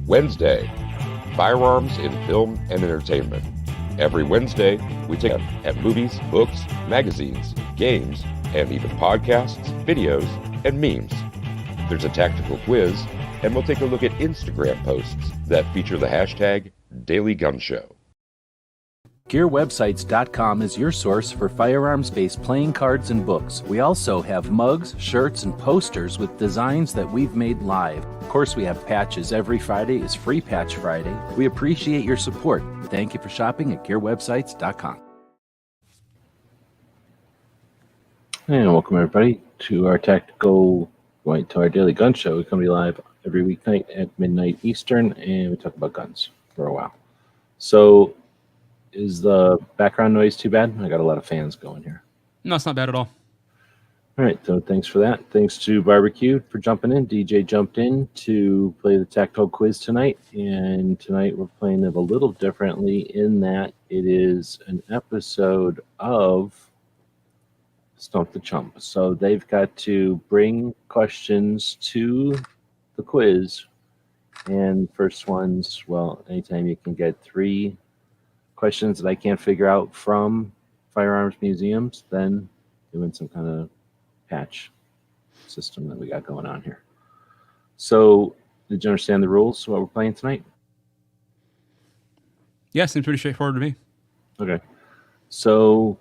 Wednesday, Firearms in Film and Entertainment. Every Wednesday, we take a look at movies, books, magazines, games, and even podcasts, videos, and memes. There's a tactical quiz, and we'll take a look at Instagram posts that feature the hashtag #DailyGunShow. GearWebsites.com is your source for firearms-based playing cards and books. We also have mugs, shirts, and posters with designs that we've made live. Of course, we have patches. Every Friday is Free Patch Friday. We appreciate your support. Thank you for shopping at GearWebsites.com. And welcome everybody to our our daily gun show. We come to you live every weeknight at midnight Eastern, and we talk about guns for a while. So, is the background noise too bad? I got a lot of fans going here. No, it's not bad at all. All right, so thanks for that. Thanks to Barbecue for jumping in. DJ jumped in to play the tactile quiz tonight, and tonight we're playing it a little differently in that it is an episode of Stump the Chump. So they've got to bring questions to the quiz, and first ones, well, anytime you can get 3 questions that I can't figure out from Firearms Museums, then doing some kind of patch system that we got going on here. So, did you understand the rules, what we're playing tonight? Yeah, seems pretty straightforward to me. Okay. So,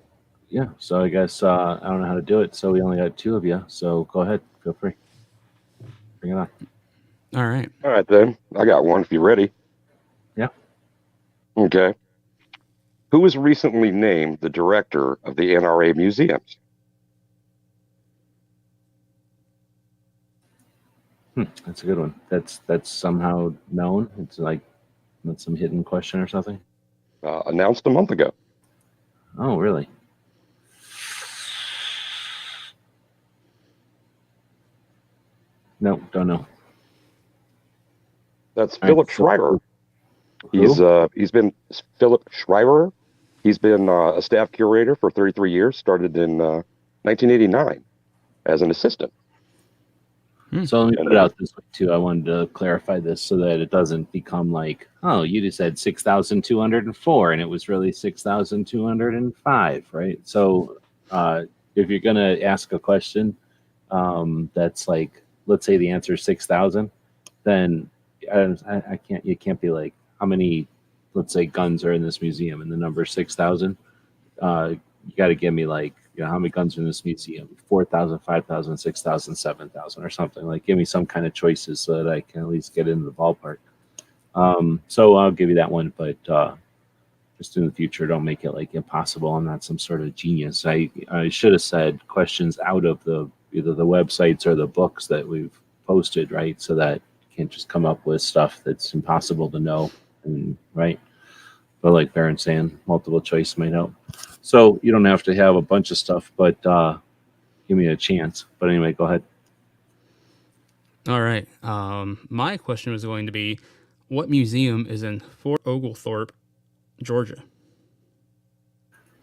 yeah, so I guess I don't know how to do it, so we only got 2 of you, so go ahead, feel free. Bring it on. All right. All right, then. I got one if you're ready. Yeah. Okay. Who was recently named the director of the NRA Museums? That's a good one. That's somehow known. It's like that's some hidden question or something. Announced a month ago. Oh, really? No, don't know. That's All Philip right, Schreiber. Who? He's been Philip Schreiber. He's been a staff curator for 33 years. Started in 1989 as an assistant. So let me put it out this way too. I wanted to clarify this so that it doesn't become like, oh, you just said 6,204 and it was really 6,205, right? So if you're gonna ask a question that's like, let's say the answer is 6,000, then I can't. You can't be like, how many, let's say, guns are in this museum, and the number is 6,000. You got to give me like, how many guns are in this museum? 4,000, 5,000, 6,000, 7,000, or something. Like, give me some kind of choices so that I can at least get into the ballpark. So I'll give you that one, but just in the future, don't make it like impossible. I'm not some sort of genius. I should have said questions out of either the websites or the books that we've posted, right? So that you can't just come up with stuff that's impossible to know, and right? But like Baron's saying, multiple choice might help. So you don't have to have a bunch of stuff, but give me a chance. But anyway, go ahead. All right. My question was going to be, what museum is in Fort Oglethorpe, Georgia?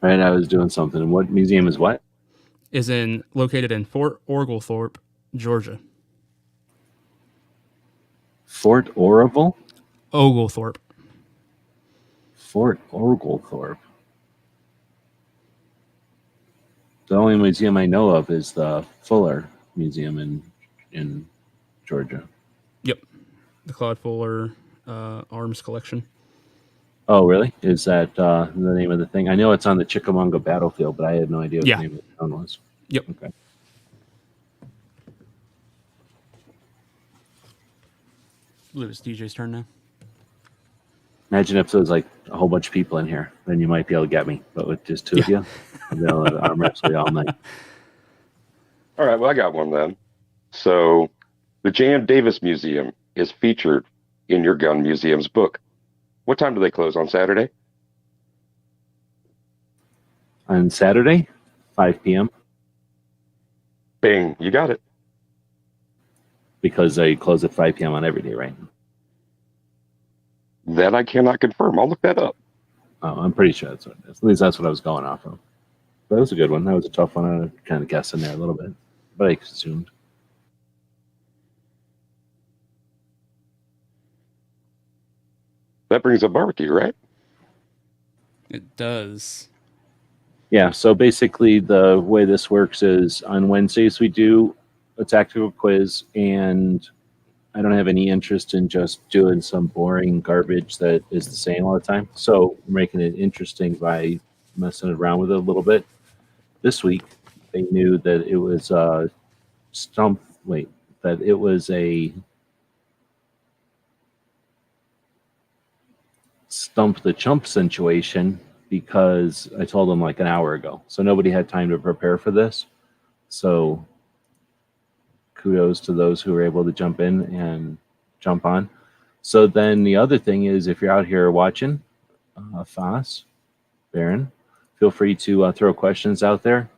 All right, I was doing something. What museum is what? Located in Fort Oglethorpe, Georgia. Fort Oroville? Oglethorpe. Fort Oglethorpe. The only museum I know of is the Fuller Museum in Georgia. Yep. The Claude Fuller Arms Collection. Oh, really? Is that the name of the thing? I know it's on the Chickamauga battlefield, but I had no idea what the name of the town was. Yep. Okay. I believe it's DJ's turn now. Imagine if there was like a whole bunch of people in here, then you might be able to get me. But with just 2 of you, I'll be able to arm wrestle you all night. All right, well, I got one then. So, the Jan Davis Museum is featured in your Gun Museums book. What time do they close on Saturday? On Saturday, 5 p.m. Bing, you got it. Because they close at 5 p.m. on every day, right? That I cannot confirm. I'll look that up. Oh, I'm pretty sure that's what it is. At least that's what I was going off of. But that was a good one. That was a tough one. I was kind of guessing there a little bit, but I assumed. That brings up barbecue, right? It does. Yeah, so basically the way this works is on Wednesdays we do a tactical quiz, and I don't have any interest in just doing some boring garbage that is the same all the time. So we're making it interesting by messing around with it a little bit. This week they knew that it was that it was a stump the chump situation because I told them like an hour ago. So nobody had time to prepare for this. So kudos to those who were able to jump in and jump on. So then the other thing is, if you're out here watching, Foss, Baron, feel free to throw questions out there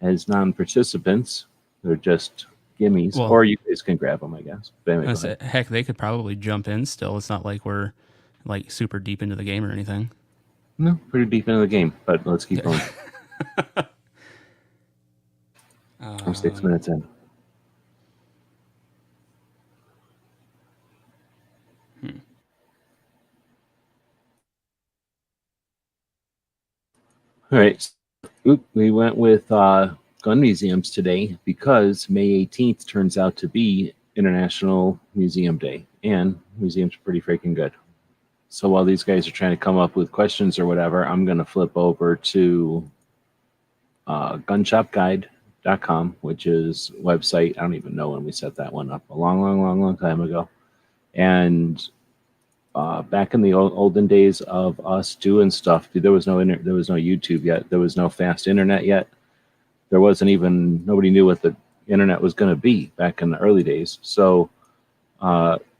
as non-participants. They're just gimmies, Well, or you guys can grab them, I guess. But anyway, I said, heck, they could probably jump in still. It's not like we're like super deep into the game or anything. no, pretty deep into the game, but let's keep going. I'm 6 minutes in. All right. We went with gun museums today because May 18th turns out to be International Museum Day, and museums are pretty freaking good. So while these guys are trying to come up with questions or whatever, I'm going to flip over to gunshopguide.com, which is a website. I don't even know when we set that one up, a long time ago. And back in the olden days of us doing stuff, there was no YouTube yet. There was no fast internet yet. There wasn't even, nobody knew what the internet was going to be back in the early days. So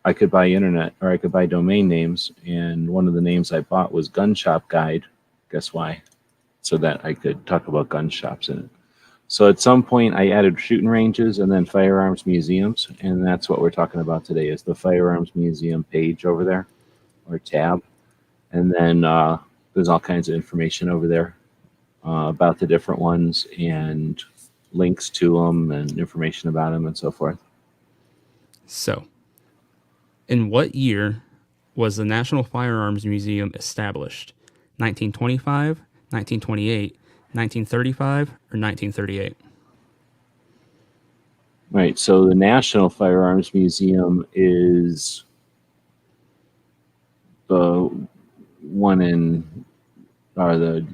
I could buy internet, or I could buy domain names, and one of the names I bought was Gun Shop Guide. Guess why? So that I could talk about gun shops in it. So at some point I added shooting ranges and then firearms museums, and that's what we're talking about today, is the Firearms Museum page over there, or tab. And then there's all kinds of information over there about the different ones, and links to them and information about them and so forth. So, in what year was the National Firearms Museum established? 1925, 1928, 1935, or 1938? Right, so the National Firearms Museum is the one in, or the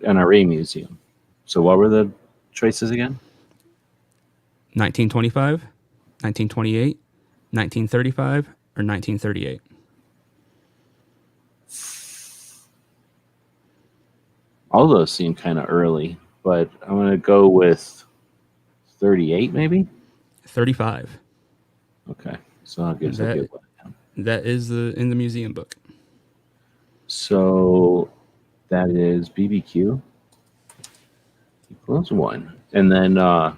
NRA Museum. So what were the choices again? 1925, 1928, 1935, or 1938? All those seem kind of early, but I'm going to go with 38 maybe? 35. Okay, so I guess I'll get one. That is in the museum book. So that is BBQ equals 1. And then and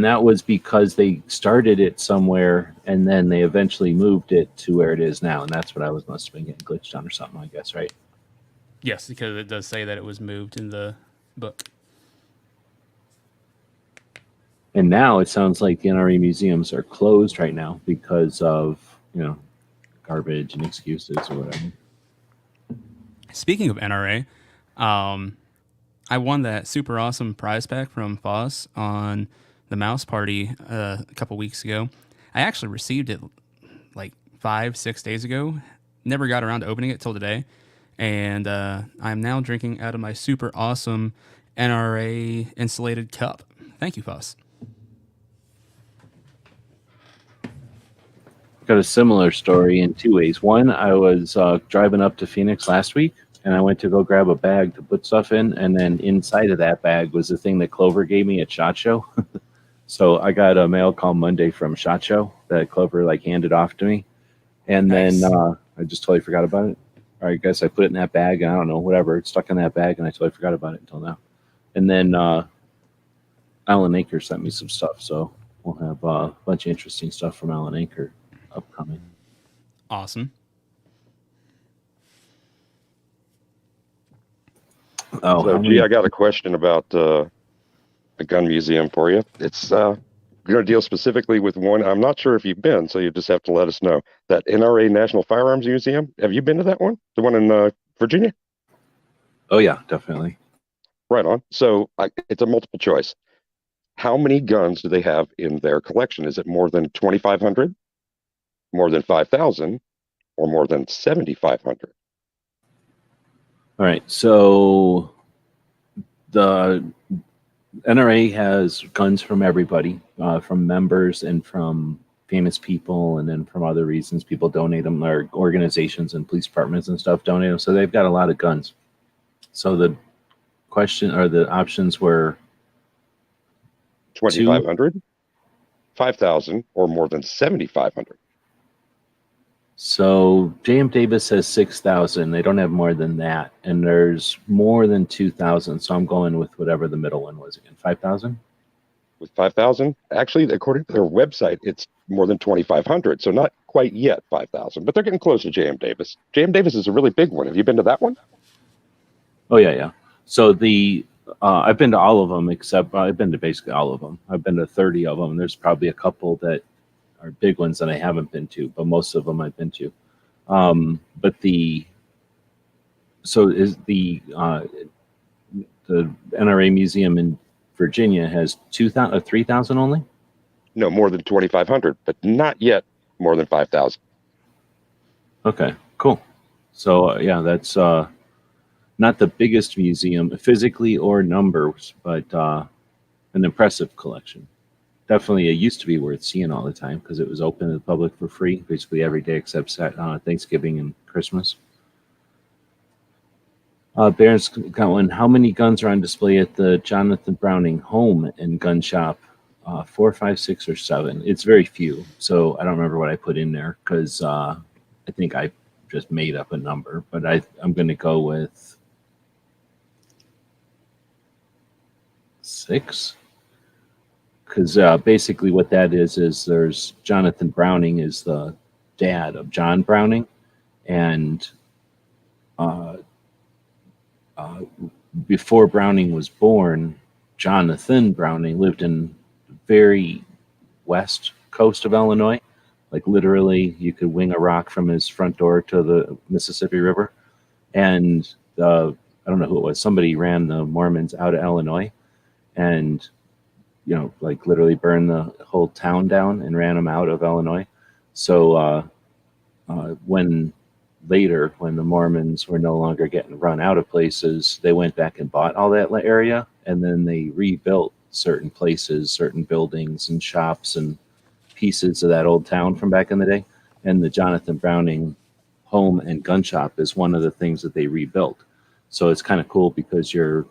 that was because they started it somewhere and then they eventually moved it to where it is now, and that's what I must have been getting glitched on or something, I guess, right? Yes, because it does say that it was moved in the book. And now it sounds like the NRA museums are closed right now because of, garbage and excuses or whatever. Speaking of NRA, I won that super awesome prize pack from Foss on the mouse party a couple weeks ago. I actually received it like 5-6 days ago. Never got around to opening it till today. And I'm now drinking out of my super awesome NRA insulated cup. Thank you, Foss. Got a similar story in two ways. One, I was driving up to Phoenix last week, and I went to go grab a bag to put stuff in, and then inside of that bag was the thing that Clover gave me at SHOT Show. So I got a mail call Monday from SHOT Show that Clover handed off to me, and Nice. then I just totally forgot about it. Or I guess I put it in that bag, and I don't know, whatever. It's stuck in that bag, and I totally forgot about it until now. And then Alan Anker sent me some stuff, so we'll have a bunch of interesting stuff from Alan Anker upcoming. Awesome. Oh, So, I got a question about the gun museum for you. It's going to deal specifically with one. I'm not sure if you've been, so you just have to let us know. That NRA National Firearms Museum. Have you been to that one? The one in Virginia? Oh yeah, definitely. Right on. So it's a multiple choice. How many guns do they have in their collection? Is it more than 2,500, more than 5,000, or more than 7,500? All right. So the NRA has guns from everybody, from members and from famous people, and then from other reasons, people donate them, or organizations and police departments and stuff donate them. So they've got a lot of guns. So the question or the options were 2,500, 5,000, or more than 7,500. So J.M. Davis says 6,000. They don't have more than that, and there's more than 2,000. So I'm going with whatever the middle one was again. 5,000. With 5,000, actually, according to their website, it's more than 2,500. So not quite yet 5,000, but they're getting close to J.M. Davis. J.M. Davis is a really big one. Have you been to that one? Oh yeah. So I've been to all of them except I've been to basically all of them. I've been to 30 of them. There's probably a couple that are big ones that I haven't been to, but most of them I've been to. But the NRA Museum in Virginia has 2,000, 3,000 only? No, more than 2,500, but not yet more than 5,000. Okay, cool. So yeah, that's not the biggest museum physically or numbers, but an impressive collection. Definitely, it used to be worth seeing all the time because it was open to the public for free, basically every day except Thanksgiving and Christmas. Baron's got one. How many guns are on display at the Jonathan Browning home and gun shop? 4, 5, 6, or 7. It's very few, so I don't remember what I put in there because I think I just made up a number. But I'm going to go with 6. Because basically what that is there's Jonathan Browning is the dad of John Browning, and before Browning was born, Jonathan Browning lived in the very west coast of Illinois. Like literally, you could wing a rock from his front door to the Mississippi River. And I don't know who it was. Somebody ran the Mormons out of Illinois, and like literally burned the whole town down and ran them out of Illinois. So when the Mormons were no longer getting run out of places, they went back and bought all that area, and then they rebuilt certain places, certain buildings and shops and pieces of that old town from back in the day. And the Jonathan Browning home and gun shop is one of the things that they rebuilt. So it's kind of cool because you're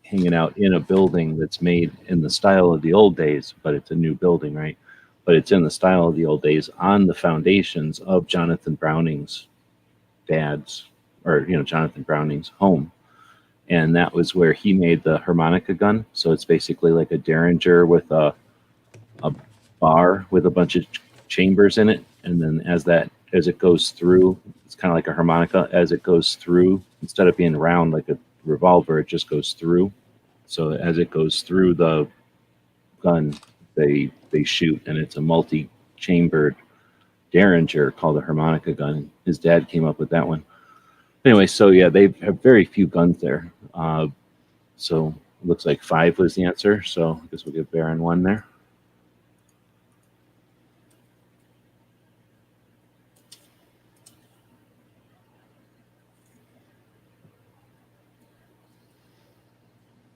hanging out in a building that's made in the style of the old days, but it's a new building, right? But it's in the style of the old days on the foundations of Jonathan Browning's dad's, or Jonathan Browning's home. And that was where he made the harmonica gun. So it's basically like a Derringer with a bar with a bunch of chambers in it. And then as it goes through, it's kind of like a harmonica. As it goes through, instead of being round like a revolver, it just goes through. So as it goes through the gun, they shoot, and it's a multi-chambered Derringer called a harmonica gun. His dad came up with that one. Anyway, so yeah, they have very few guns there. So it looks like 5 was the answer. So I guess we'll give Baron 1 there.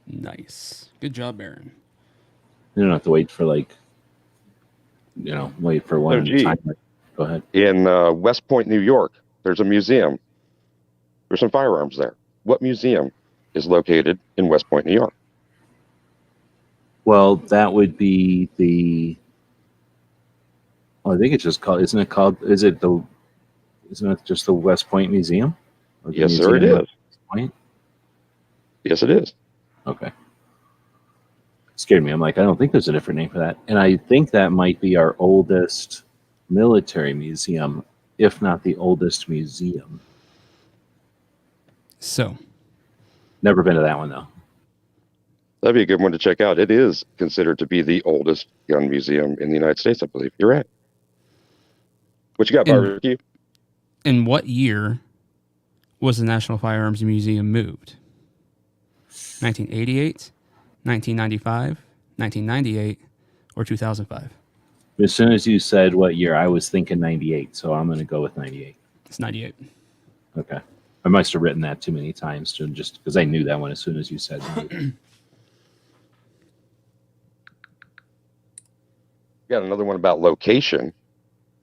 Nice. Good job, Baron. You don't have to wait for wait for one time. Go ahead. In West Point, New York, there's a museum. There's some firearms there. What museum is located in West Point, New York? Well, that would be I think it's just called. Isn't it just the West Point Museum? Yes, sir, it is. Point? Yes, it is. Okay. Scared me. I'm like, I don't think there's a different name for that. And I think that might be our oldest military museum, if not the oldest museum. So, never been to that one though. That'd be a good one to check out. It is considered to be the oldest gun museum in the United States, I believe. You're right. What you got, Barbecue? In what year was the National Firearms Museum moved? 1988, 1995, 1998, or 2005? As soon as you said what year, I was thinking 98, so I'm going to go with 98. It's 98. Okay. I must have written that too many times just because I knew that one as soon as you said it. Got another one about location.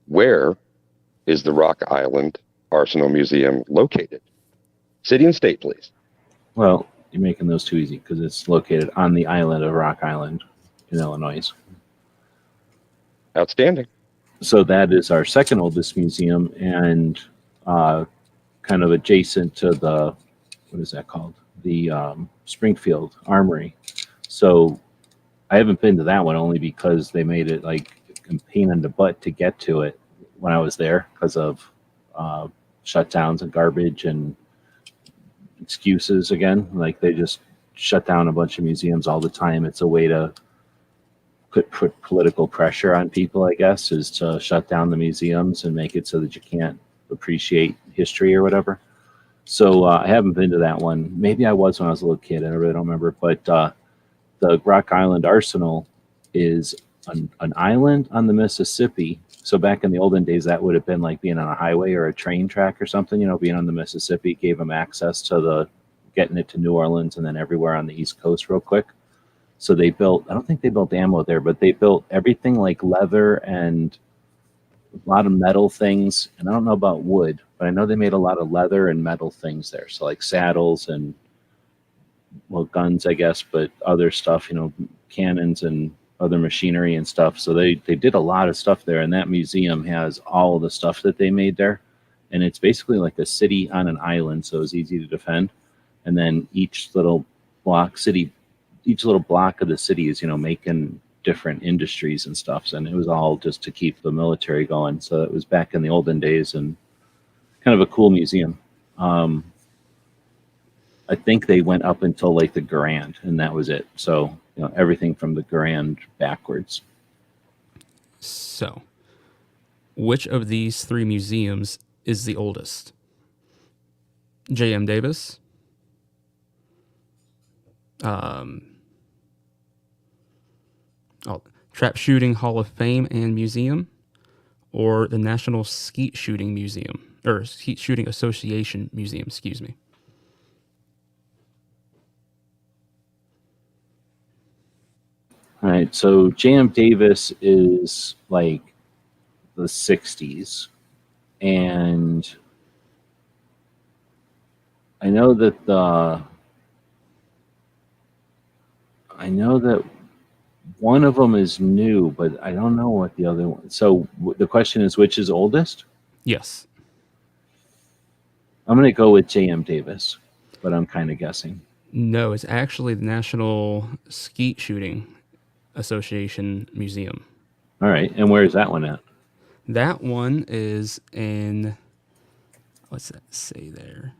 Where is the Rock Island Arsenal Museum located? City and state, please. Well, you're making those too easy because it's located on the island of Rock Island in Illinois. Outstanding. So that is our second oldest museum and kind of adjacent to the, what is that called? The Springfield Armory. So I haven't been to that one only because they made it like a pain in the butt to get to it when I was there because of shutdowns and garbage and excuses again. Like they just shut down a bunch of museums all the time. It's a way to put political pressure on people, I guess, is to shut down the museums and make it so that you can't appreciate history or whatever. So I haven't been to that one. Maybe I was when I was a little kid. I really don't remember. But the Rock Island Arsenal is an island on the Mississippi. So back in the olden days, that would have been like being on a highway or a train track or something. You know, being on the Mississippi gave them access to getting it to New Orleans and then everywhere on the East Coast real quick. So they built, I don't think they built ammo there, but they built everything like leather and a lot of metal things. And I don't know about wood, but I know they made a lot of leather and metal things there. So like saddles and, well, guns, I guess, but other stuff, you know, cannons and other machinery and stuff. So they did a lot of stuff there. And that museum has all of the stuff that they made there. And it's basically like a city on an island. So it's easy to defend. And then each little block of the city is, you know, making different industries and stuff. And it was all just to keep the military going. So it was back in the olden days and kind of a cool museum. I think they went up until like the Grand and that was it. So, you know, everything from the Grand backwards. So, which of these three museums is the oldest? J.M. Davis, Trap Shooting Hall of Fame and Museum, or the National Skeet Shooting Museum, or Skeet Shooting Association Museum, excuse me. All right, so J.M. Davis is like the 60s, and I know that one of them is new, but I don't know what the other one. So the question is, which is oldest? Yes. I'm going to go with J.M. Davis, but I'm kind of guessing. No, it's actually the National Skeet Shooting Association Museum. All right, and where is that one at? That one is in, what's that say there?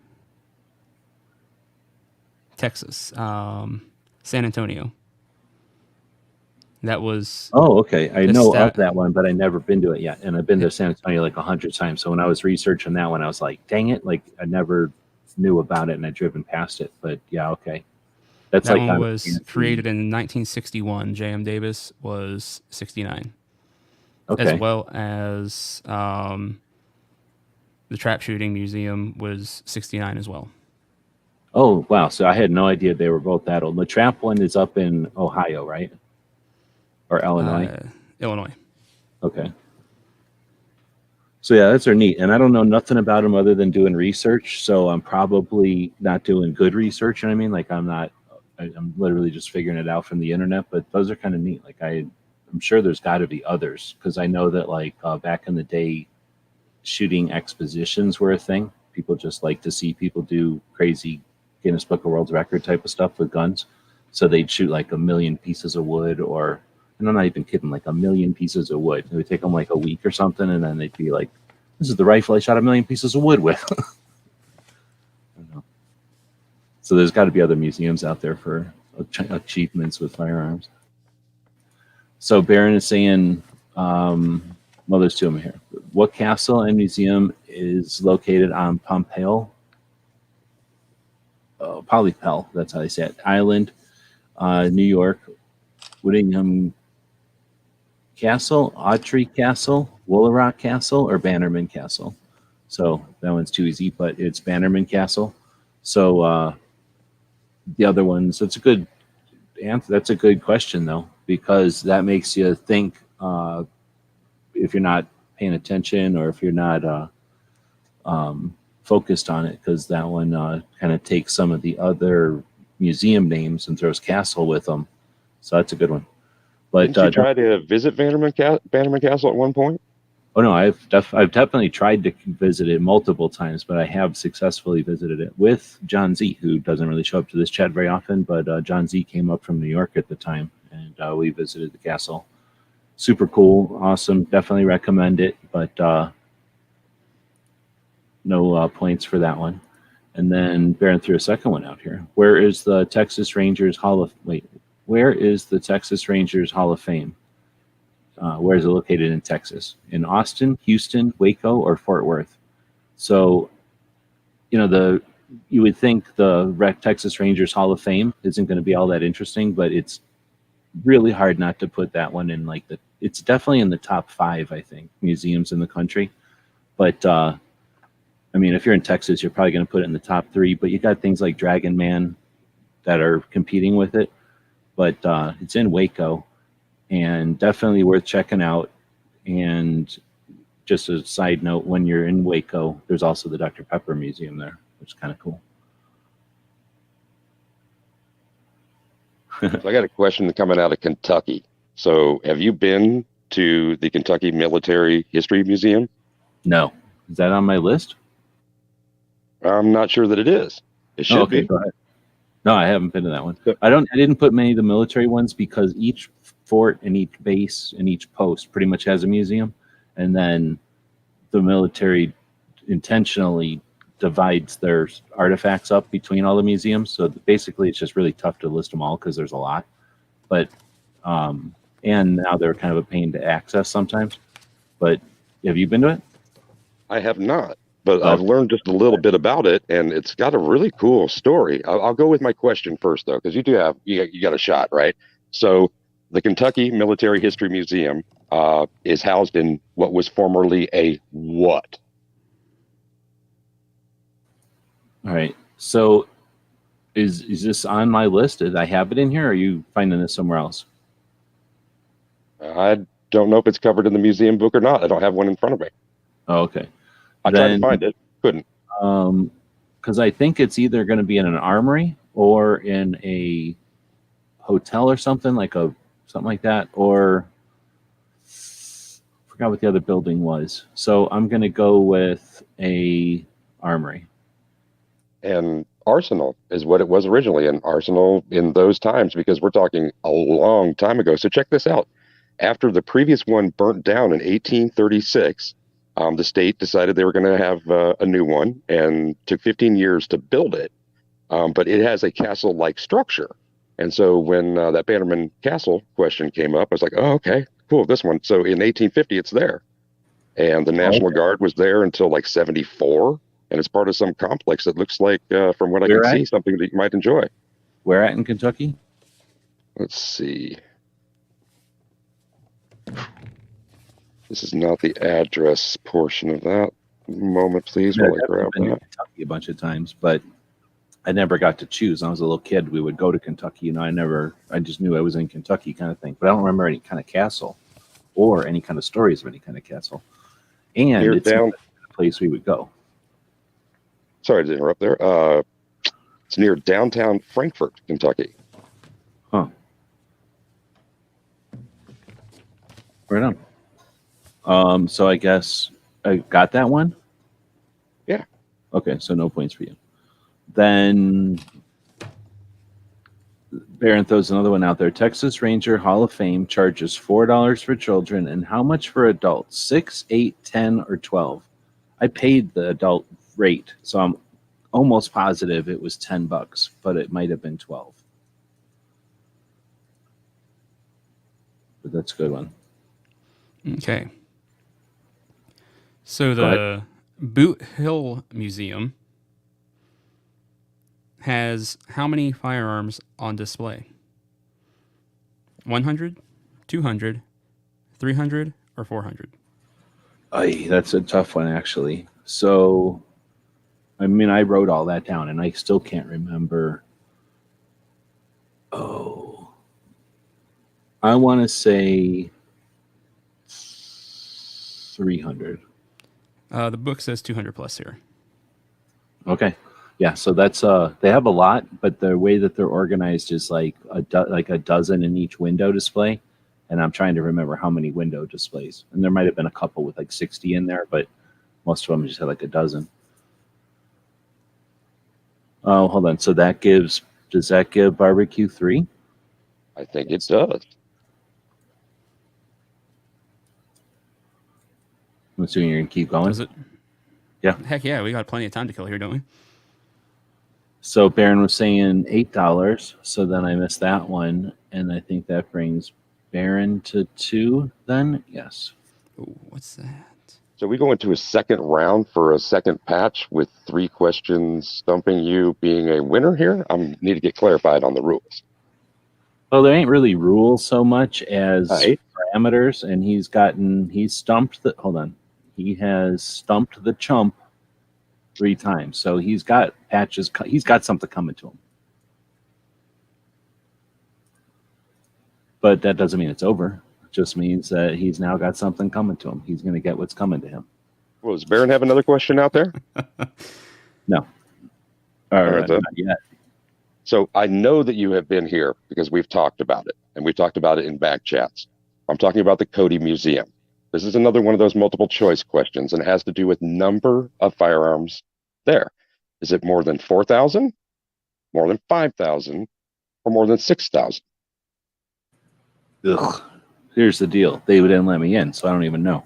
Texas, San Antonio. That was. Oh, okay. I know of that one, but I've never been to it yet. And I've been to San Antonio like 100 times. So when I was researching that one, I was like, dang it. Like I never knew about it and I'd driven past it. But yeah, okay. That like one was created in 1961. J.M. Davis was 69. Okay. As well as the Trap Shooting Museum was 69 as well. Oh, wow. So I had no idea they were both that old. The Trap one is up in Ohio, right? Or Illinois? Illinois. Okay. So yeah, that's neat. And I don't know nothing about them other than doing research. So I'm probably not doing good research. You know what I mean? Like I'm literally just figuring it out from the internet, but those are kind of neat. Like I'm sure there's got to be others because I know that like back in the day, shooting expositions were a thing. People just like to see people do crazy Guinness Book of World Record type of stuff with guns. So they'd shoot like 1 million pieces of wood or, and I'm not even kidding, like 1 million pieces of wood. It would take them like a week or something. And then they'd be like, this is the rifle I shot 1 million pieces of wood with. I don't know. So there's got to be other museums out there for achievements with firearms. So Baron is saying, well, there's two of them here. What castle and museum is located on Pompeo? Polypel, that's how they say it. Island, New York. Whittingham Castle, Autry Castle, Woolaroc Castle, or Bannerman Castle. So that one's too easy, but it's Bannerman Castle. So the other ones, that's a good answer. That's a good question though, because that makes you think if you're not paying attention or if you're not focused on it, because that one kind of takes some of the other museum names and throws castle with them. So that's a good one. But didn't you try to visit Bannerman Castle at one point? Oh no, I've definitely tried to visit it multiple times, but I have successfully visited it with John Z, who doesn't really show up to this chat very often. But John Z came up from New York at the time, and we visited the castle. Super cool, awesome. Definitely recommend it, but no points for that one. And then Baron threw a second one out here. Where is the Texas Rangers Hall of Fame? Where is it located in Texas? In Austin, Houston, Waco, or Fort Worth? So, you would think the Texas Rangers Hall of Fame isn't going to be all that interesting, but it's really hard not to put that one in it's definitely in the top 5, I think, museums in the country. But if you're in Texas, you're probably going to put it in the top 3, but you got things like Dragon Man that are competing with it. But it's in Waco, and definitely worth checking out. And just a side note, when you're in Waco, there's also the Dr. Pepper Museum there, which is kind of cool. So I got a question coming out of Kentucky. So have you been to the Kentucky Military History Museum? No. Is that on my list? I'm not sure that it is. It should be. Go ahead. No, I haven't been to that one. I didn't put many of the military ones because each fort and each base and each post pretty much has a museum, and then the military intentionally divides their artifacts up between all the museums. So basically, it's just really tough to list them all because there's a lot. But and now they're kind of a pain to access sometimes. But have you been to it? I have not. But I've learned just a little bit about it, and it's got a really cool story. I'll go with my question first, though, because you got a shot, right? So the Kentucky Military History Museum is housed in what was formerly a what? All right. So is this on my list? Did I have it in here, or are you finding this somewhere else? I don't know if it's covered in the museum book or not. I don't have one in front of me. Oh, okay. I tried to find it, couldn't. Because I think it's either going to be in an armory or in a hotel or something like that, or I forgot what the other building was. So I'm going to go with a armory. And arsenal is what it was originally, an arsenal in those times, because we're talking a long time ago. So check this out. After the previous one burnt down in 1836, the state decided they were going to have a new one, and took 15 years to build it. But it has a castle-like structure. And so when that Bannerman Castle question came up, I was like, oh, okay, cool, this one. So in 1850, it's there. And the National Guard was there until like 74. And it's part of some complex that looks like, from what I can see, something that you might enjoy. Where at in Kentucky? Let's see. This is not the address portion of that. Moment, please, while I grab that. Kentucky a bunch of times, but I never got to choose. When I was a little kid, we would go to Kentucky, I just knew I was in Kentucky kind of thing. But I don't remember any kind of castle or any kind of stories of any kind of castle. And it's not a place we would go. Sorry to interrupt there. It's near downtown Frankfort, Kentucky. Huh. Right on. So I guess I got that one? Yeah. Okay, so no points for you. Then Baron throws another one out there. Texas Ranger Hall of Fame charges $4 for children, and how much for adults? 6, 8, 10, or 12? I paid the adult rate, so I'm almost positive it was $10, but it might have been 12. But that's a good one. Okay. So the Boot Hill Museum has how many firearms on display? 100, 200, 300, or 400? That's a tough one, actually. So, I mean, I wrote all that down, and I still can't remember. Oh, I want to say 300. The book says 200 plus here. Okay. Yeah, so that's they have a lot, but the way that they're organized is like a dozen in each window display, and I'm trying to remember how many window displays. And there might have been a couple with like 60 in there, but most of them just had like a dozen. Oh, hold on. So does that give barbecue 3? I think it does. I'm assuming you're gonna keep going. Does it? Yeah. Heck yeah, we got plenty of time to kill here, don't we? So Baron was saying $8, so then I missed that one, and I think that brings Baron to 2 then? Yes. Ooh, what's that? So we go into a second round for a second patch with 3 questions stumping you being a winner here. I need to get clarified on the rules. Well, there ain't really rules so much as Right. parameters, and he has stumped the chump 3 times. So he's got patches, he's got something coming to him. But that doesn't mean it's over. It just means that he's now got something coming to him. He's going to get what's coming to him. Well, does Baron have another question out there? No. Not yet. So I know that you have been here because we've talked about it, and we've talked about it in back chats. I'm talking about the Cody Museum. This is another one of those multiple choice questions, and it has to do with number of firearms there. Is it more than 4,000, more than 5,000, or more than 6,000? Ugh. Here's the deal. They didn't let me in, so I don't even know.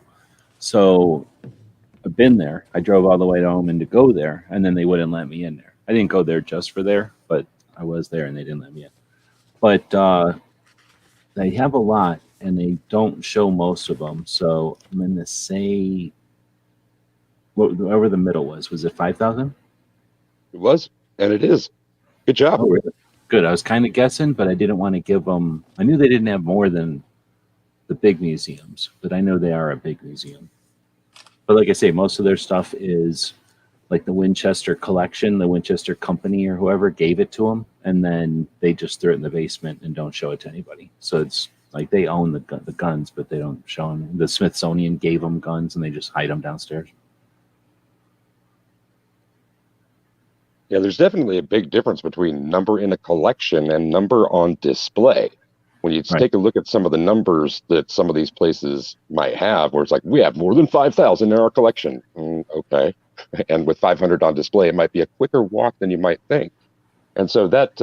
So I've been there. I drove all the way to home and to go there, and then they wouldn't let me in there. I didn't go there just for there, but I was there and they didn't let me in. But they have a lot, and they don't show most of them. So I'm going to say whatever the middle was it 5,000? It was, and it is. Good job. Oh, really? Good. I was kind of guessing, but I didn't want to give them. I knew they didn't have more than the big museums, but I know they are a big museum. But like I say, most of their stuff is like the Winchester collection, the Winchester company or whoever gave it to them, and then they just threw it in the basement and don't show it to anybody. So it's like they own the guns, but they don't show them. The Smithsonian gave them guns, and they just hide them downstairs. Yeah, there's definitely a big difference between number in a collection and number on display. When you take a look at some of the numbers that some of these places might have, where it's like, we have more than 5,000 in our collection. Okay. And with 500 on display, it might be a quicker walk than you might think. And so that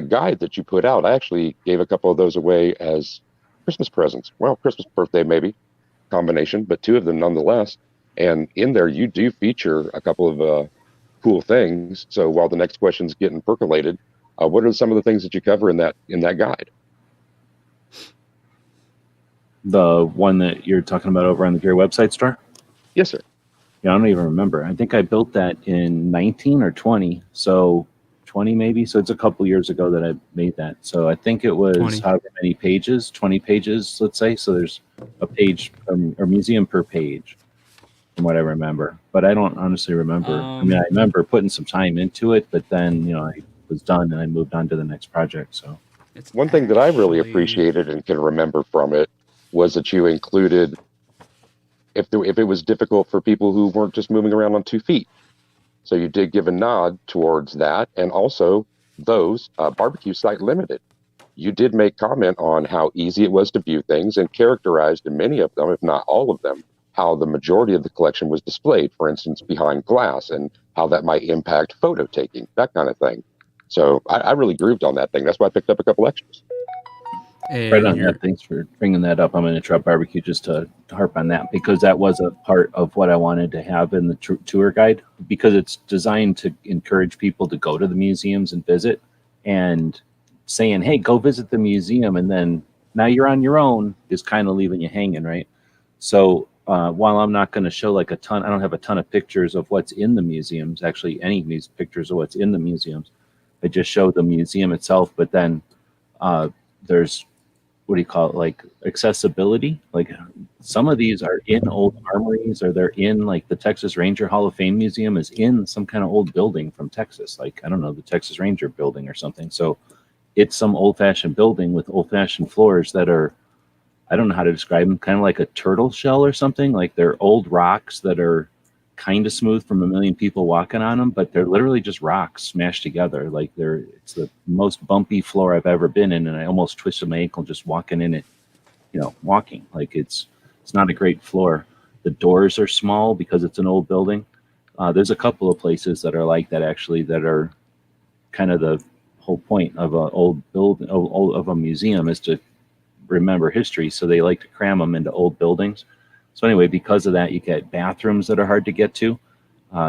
guide that you put out, I actually gave a couple of those away as Christmas presents. Well, Christmas, birthday, maybe, combination, but 2 of them nonetheless. And in there, you do feature a couple of cool things. So while the next question's getting percolated, what are some of the things that you cover in that guide? The one that you're talking about over on the Gear website store? Yes, sir. Yeah, I don't even remember. I think I built that in 19 or 20. So 20 maybe. So it's a couple years ago that I made that. So I think it was 20. However many pages, 20 pages, let's say. So there's a page or museum per page from what I remember. But I don't honestly remember. I mean, I remember putting some time into it, but then, I was done and I moved on to the next project. So It's one thing that I really appreciated and can remember from it was that you included if it was difficult for people who weren't just moving around on 2 feet. So you did give a nod towards that, and also those barbecue site limited. You did make comment on how easy it was to view things and characterized in many of them, if not all of them, how the majority of the collection was displayed, for instance, behind glass, and how that might impact photo taking, that kind of thing. So I really grooved on that thing. That's why I picked up a couple extras. right on that. Thanks for bringing that up. I'm going to interrupt barbecue just to harp on that, because that was a part of what I wanted to have in the tour guide, because it's designed to encourage people to go to the museums and visit, and saying, hey, go visit the museum, and then now you're on your own is kind of leaving you hanging, right? So while I'm not going to show like a ton, I don't have a ton of pictures of what's in the museums, actually any of these pictures of what's in the museums. I just show the museum itself, but then there's, what do you call it, like accessibility. Like some of these are in old armories, or they're in like the Texas Ranger Hall of Fame Museum is in some kind of old building from Texas, like I don't know, the Texas Ranger building or something. So it's some old-fashioned building with old-fashioned floors that are, I don't know how to describe them, kind of like a turtle shell or something. Like they're old rocks that are kind of smooth from a million people walking on them, but they're literally just rocks smashed together. Like it's the most bumpy floor I've ever been in, and I almost twisted my ankle just walking in it, walking. Like it's not a great floor. The doors are small because it's an old building. There's a couple of places that are like that actually, that are kind of the whole point of an old building, of a museum, is to remember history. So they like to cram them into old buildings. So anyway, because of that, you get bathrooms that are hard to get to.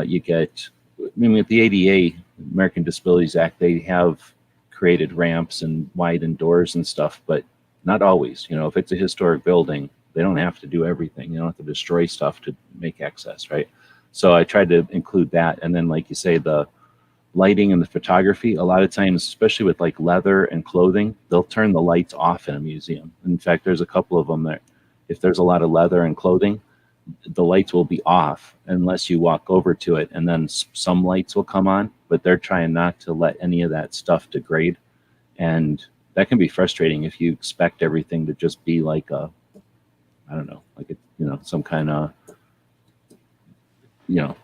You get, I mean, with the ADA, American Disabilities Act, they have created ramps and widened doors and stuff, but not always. If it's a historic building, they don't have to do everything. You don't have to destroy stuff to make access, right? So I tried to include that. And then, like you say, the lighting and the photography, a lot of times, especially with like leather and clothing, they'll turn the lights off in a museum. In fact, there's a couple of them that if there's a lot of leather and clothing, the lights will be off unless you walk over to it, and then some lights will come on, but they're trying not to let any of that stuff degrade. And that can be frustrating if you expect everything to just be like a, I don't know, like some kind of,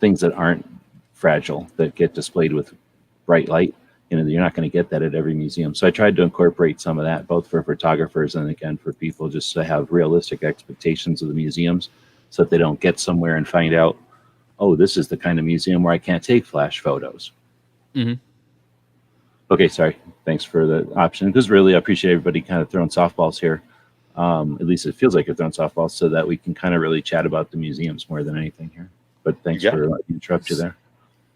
things that aren't fragile that get displayed with bright light. You're not going to get that at every museum. So I tried to incorporate some of that, both for photographers and again for people, just to have realistic expectations of the museums, so that they don't get somewhere and find out, oh, this is the kind of museum where I can't take flash photos. Mm-hmm. Okay, sorry. Thanks for the option. Because really, I appreciate everybody kind of throwing softballs here. At least it feels like you're throwing softballs, so that we can kind of really chat about the museums more than anything here. But thanks for letting me interrupt you there.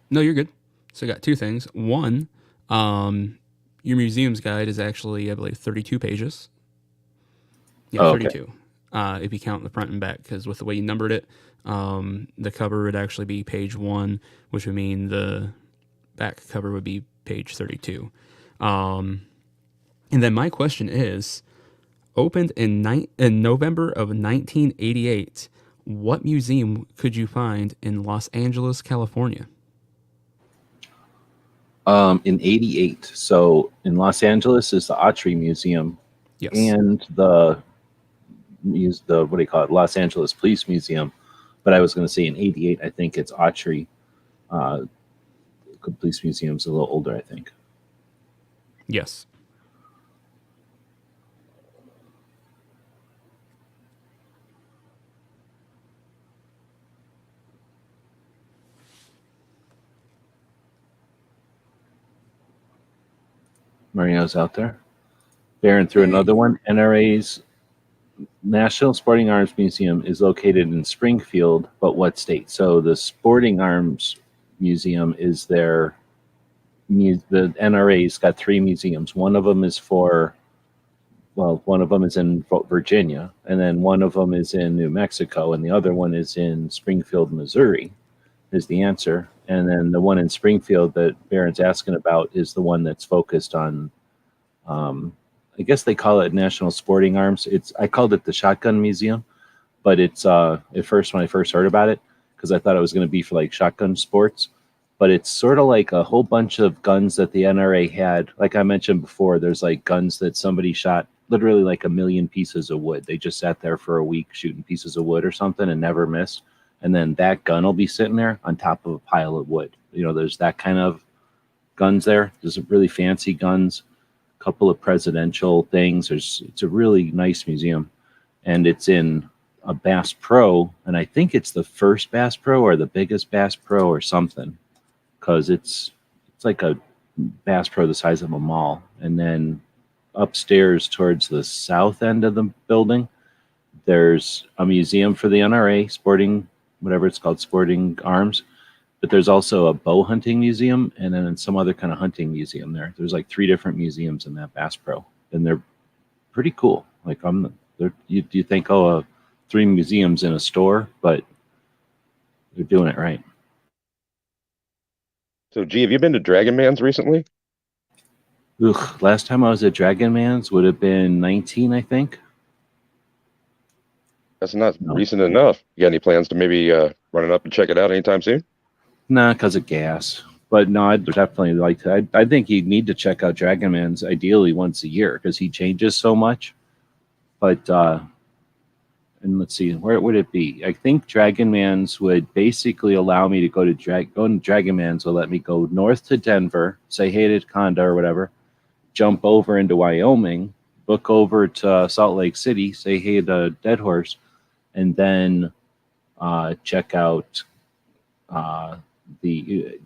No, you're good. So I got two things. One, your museum's guide is actually, I believe, 32 pages. Yeah, 32. Okay. If you count the front and back, because with the way you numbered it, the cover would actually be page 1, which would mean the back cover would be page 32. And then my question is, opened in November of 1988, what museum could you find in Los Angeles, California? In 88. So in Los Angeles is the Autry Museum. Yes. And the what do you call it? Los Angeles Police Museum. But I was going to say in 88, I think it's Autry. Police Museum's a little older, I think. Yes. Marino's out there. Baron through another one. NRA's National Sporting Arms Museum is located in Springfield, but what state? So the Sporting Arms Museum is the NRA's got 3 museums. One of them is one of them is in Virginia, and then one of them is in New Mexico, and the other one is in Springfield, Missouri, is the answer. And then the one in Springfield that Baron's asking about is the one that's focused on, I guess they call it National Sporting Arms. I called it the Shotgun Museum, but it's at first, when I first heard about it, because I thought it was going to be for like shotgun sports, but it's sort of like a whole bunch of guns that the NRA had. Like I mentioned before, there's like guns that somebody shot, literally like 1 million pieces of wood. They just sat there for a week shooting pieces of wood or something and never missed. And then that gun will be sitting there on top of a pile of wood. There's that kind of guns there. There's really fancy guns, a couple of presidential things. It's a really nice museum. And it's in a Bass Pro. And I think it's the first Bass Pro or the biggest Bass Pro or something. Because it's like a Bass Pro the size of a mall. And then upstairs towards the south end of the building, there's a museum for the NRA, whatever it's called, Sporting Arms. But there's also a bow hunting museum and then some other kind of hunting museum there. There's like 3 different museums in that Bass Pro, and they're pretty cool. Like you think, oh, 3 museums in a store, but they're doing it right. So, G, have you been to Dragon Man's recently? Ugh, last time I was at Dragon Man's would have been 19, I think. That's not No, recent enough. You got any plans to maybe run it up and check it out anytime soon? nah, because of gas. But no, I'd definitely like to. I think you need to check out Dragon Man's ideally once a year because he changes so much. But and let's see, where would it be? I think Dragon Man's would basically allow me to go to Dragon Man's will let me go north to Denver, say hey to Conda or whatever, jump over into Wyoming, book over to Salt Lake City, say hey to Dead Horse, and then check out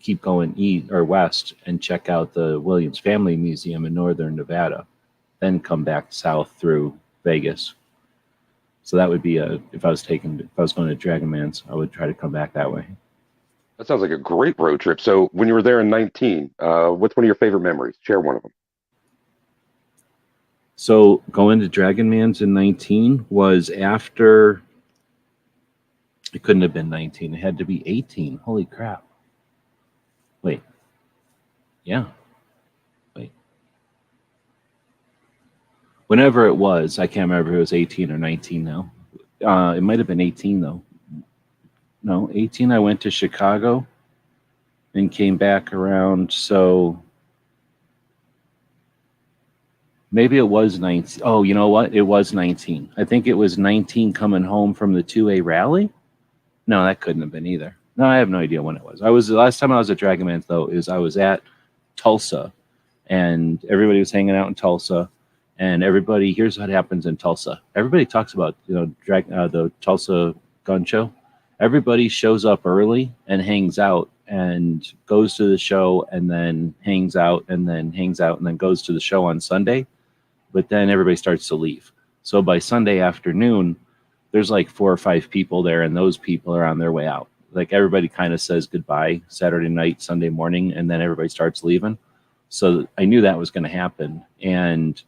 keep going east or west and check out the Williams Family Museum in northern Nevada, then come back south through Vegas. So that would be if I was going to Dragon Man's, I would try to come back that way. That sounds like a great road trip. So, when you were there in 19, what's one of your favorite memories? Share one of them. So going to Dragon Man's in 19 was after. It couldn't have been 19. It had to be 18. Holy crap. Wait. Yeah. Wait. Whenever it was, I can't remember if it was 18 or 19 now. It might have been 18 though. No, 18 I went to Chicago and came back around, so maybe it was 19. Oh, you know what? It was 19. I think it was 19 coming home from the 2A rally. No, that couldn't have been either. No, I have no idea when it was. The last time I was at Dragon Man's though is I was at Tulsa, and everybody was hanging out in Tulsa, and everybody. Here's what happens in Tulsa. Everybody talks about the Tulsa gun show. Everybody shows up early and hangs out and goes to the show and then hangs out and then hangs out and then goes to the show on Sunday, but then everybody starts to leave. So by Sunday afternoon, there's like 4 or 5 people there, and those people are on their way out. Like everybody kind of says goodbye Saturday night, Sunday morning, and then everybody starts leaving. So I knew that was going to happen, and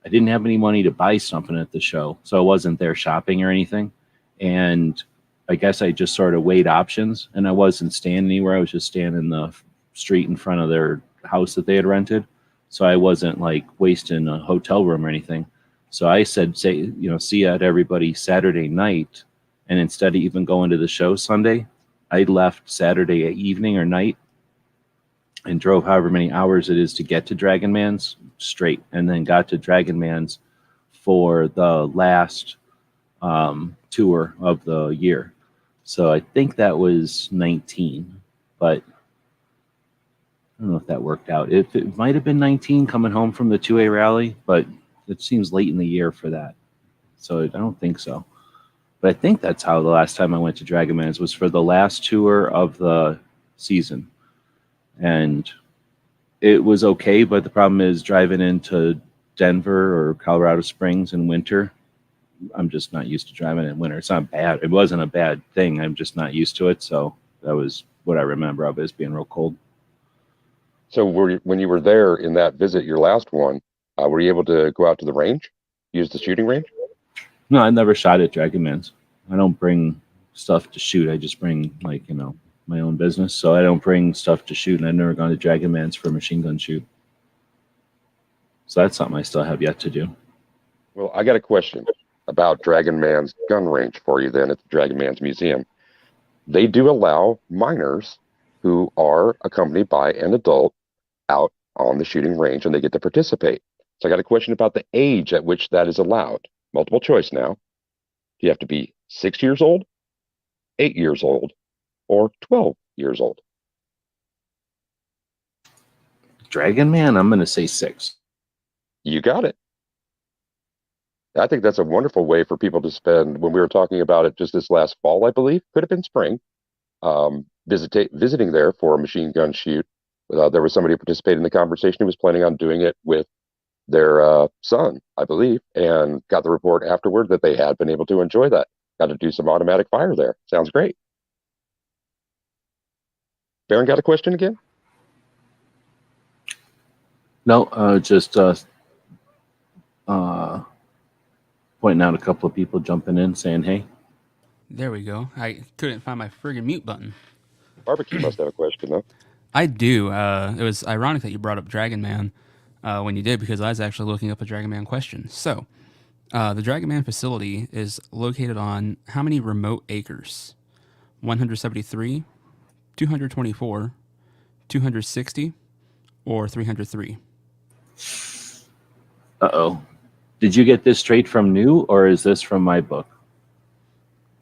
I didn't have any money to buy something at the show, so I wasn't there shopping or anything. And I guess I just sort of weighed options, and I wasn't staying anywhere. I was just standing in the street in front of their house that they had rented, so I wasn't like wasting a hotel room or anything. So I said, see ya to everybody Saturday night. And instead of even going to the show Sunday, I left Saturday evening or night and drove however many hours it is to get to Dragon Man's straight, and then got to Dragon Man's for the last tour of the year. So I think that was 19, but I don't know if that worked out. It might have been 19 coming home from the 2A rally, but it seems late in the year for that. So I don't think so. But I think that's how the last time I went to Dragon Man's was for the last tour of the season. And it was okay, but the problem is driving into Denver or Colorado Springs in winter, I'm just not used to driving in winter. It's not bad. It wasn't a bad thing. I'm just not used to it. So that was what I remember of it as being real cold. So, when you were there in that visit, your last one, were you able to go out to the range, use the shooting range? No, I never shot at Dragon Man's. I don't bring stuff to shoot. I just bring my own business. So I don't bring stuff to shoot, and I've never gone to Dragon Man's for a machine gun shoot. So that's something I still have yet to do. Well, I got a question about Dragon Man's gun range for you then at the Dragon Man's Museum. They do allow minors who are accompanied by an adult out on the shooting range, and they get to participate. So I got a question about the age at which that is allowed. Multiple choice now. Do you have to be 6 years old, 8 years old, or 12 years old? Dragon Man, I'm going to say 6. You got it. I think that's a wonderful way for people to spend, when we were talking about it just this last fall, I believe, could have been spring, visiting there for a machine gun shoot. There was somebody who participated in the conversation who was planning on doing it with their son, I believe, and got the report afterward that they had been able to enjoy that. Got to do some automatic fire there. Sounds great. Baron, got a question again? No, just pointing out a couple of people jumping in saying, hey. There we go. I couldn't find my friggin' mute button. Barbecue must have a question, though. I do. It was ironic that you brought up Dragon Man when you did, because I was actually looking up a Dragon Man question. So, the Dragon Man facility is located on how many remote acres? 173, 224, 260, or 303? Uh-oh. Did you get this straight from New, or is this from my book?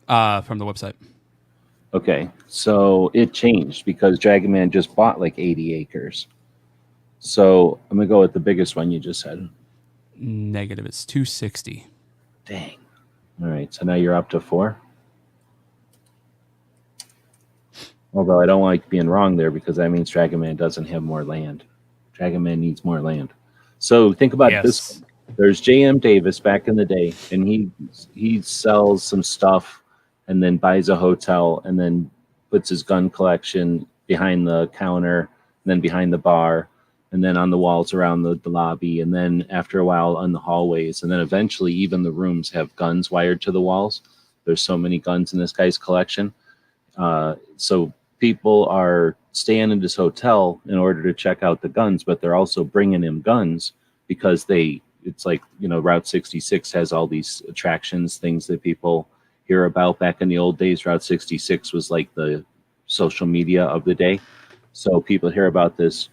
From the website. Okay, so it changed because Dragon Man just bought like 80 acres. So I'm going to go with the biggest one you just said. Negative. It's 260. Dang. All right, so now you're up to 4. Although I don't like being wrong there, because that means Dragon Man doesn't have more land. Dragon Man needs more land. So think about this. There's J.M. Davis back in the day, and he sells some stuff and then buys a hotel and then puts his gun collection behind the counter and then behind the bar and then on the walls around the lobby, and then after a while on the hallways, and then eventually even the rooms have guns wired to the walls. There's so many guns in this guy's collection. So people are staying in this hotel in order to check out the guns, but they're also bringing him guns because it's like, Route 66 has all these attractions, things that people hear about. Back in the old days, Route 66 was like the social media of the day. So people hear about this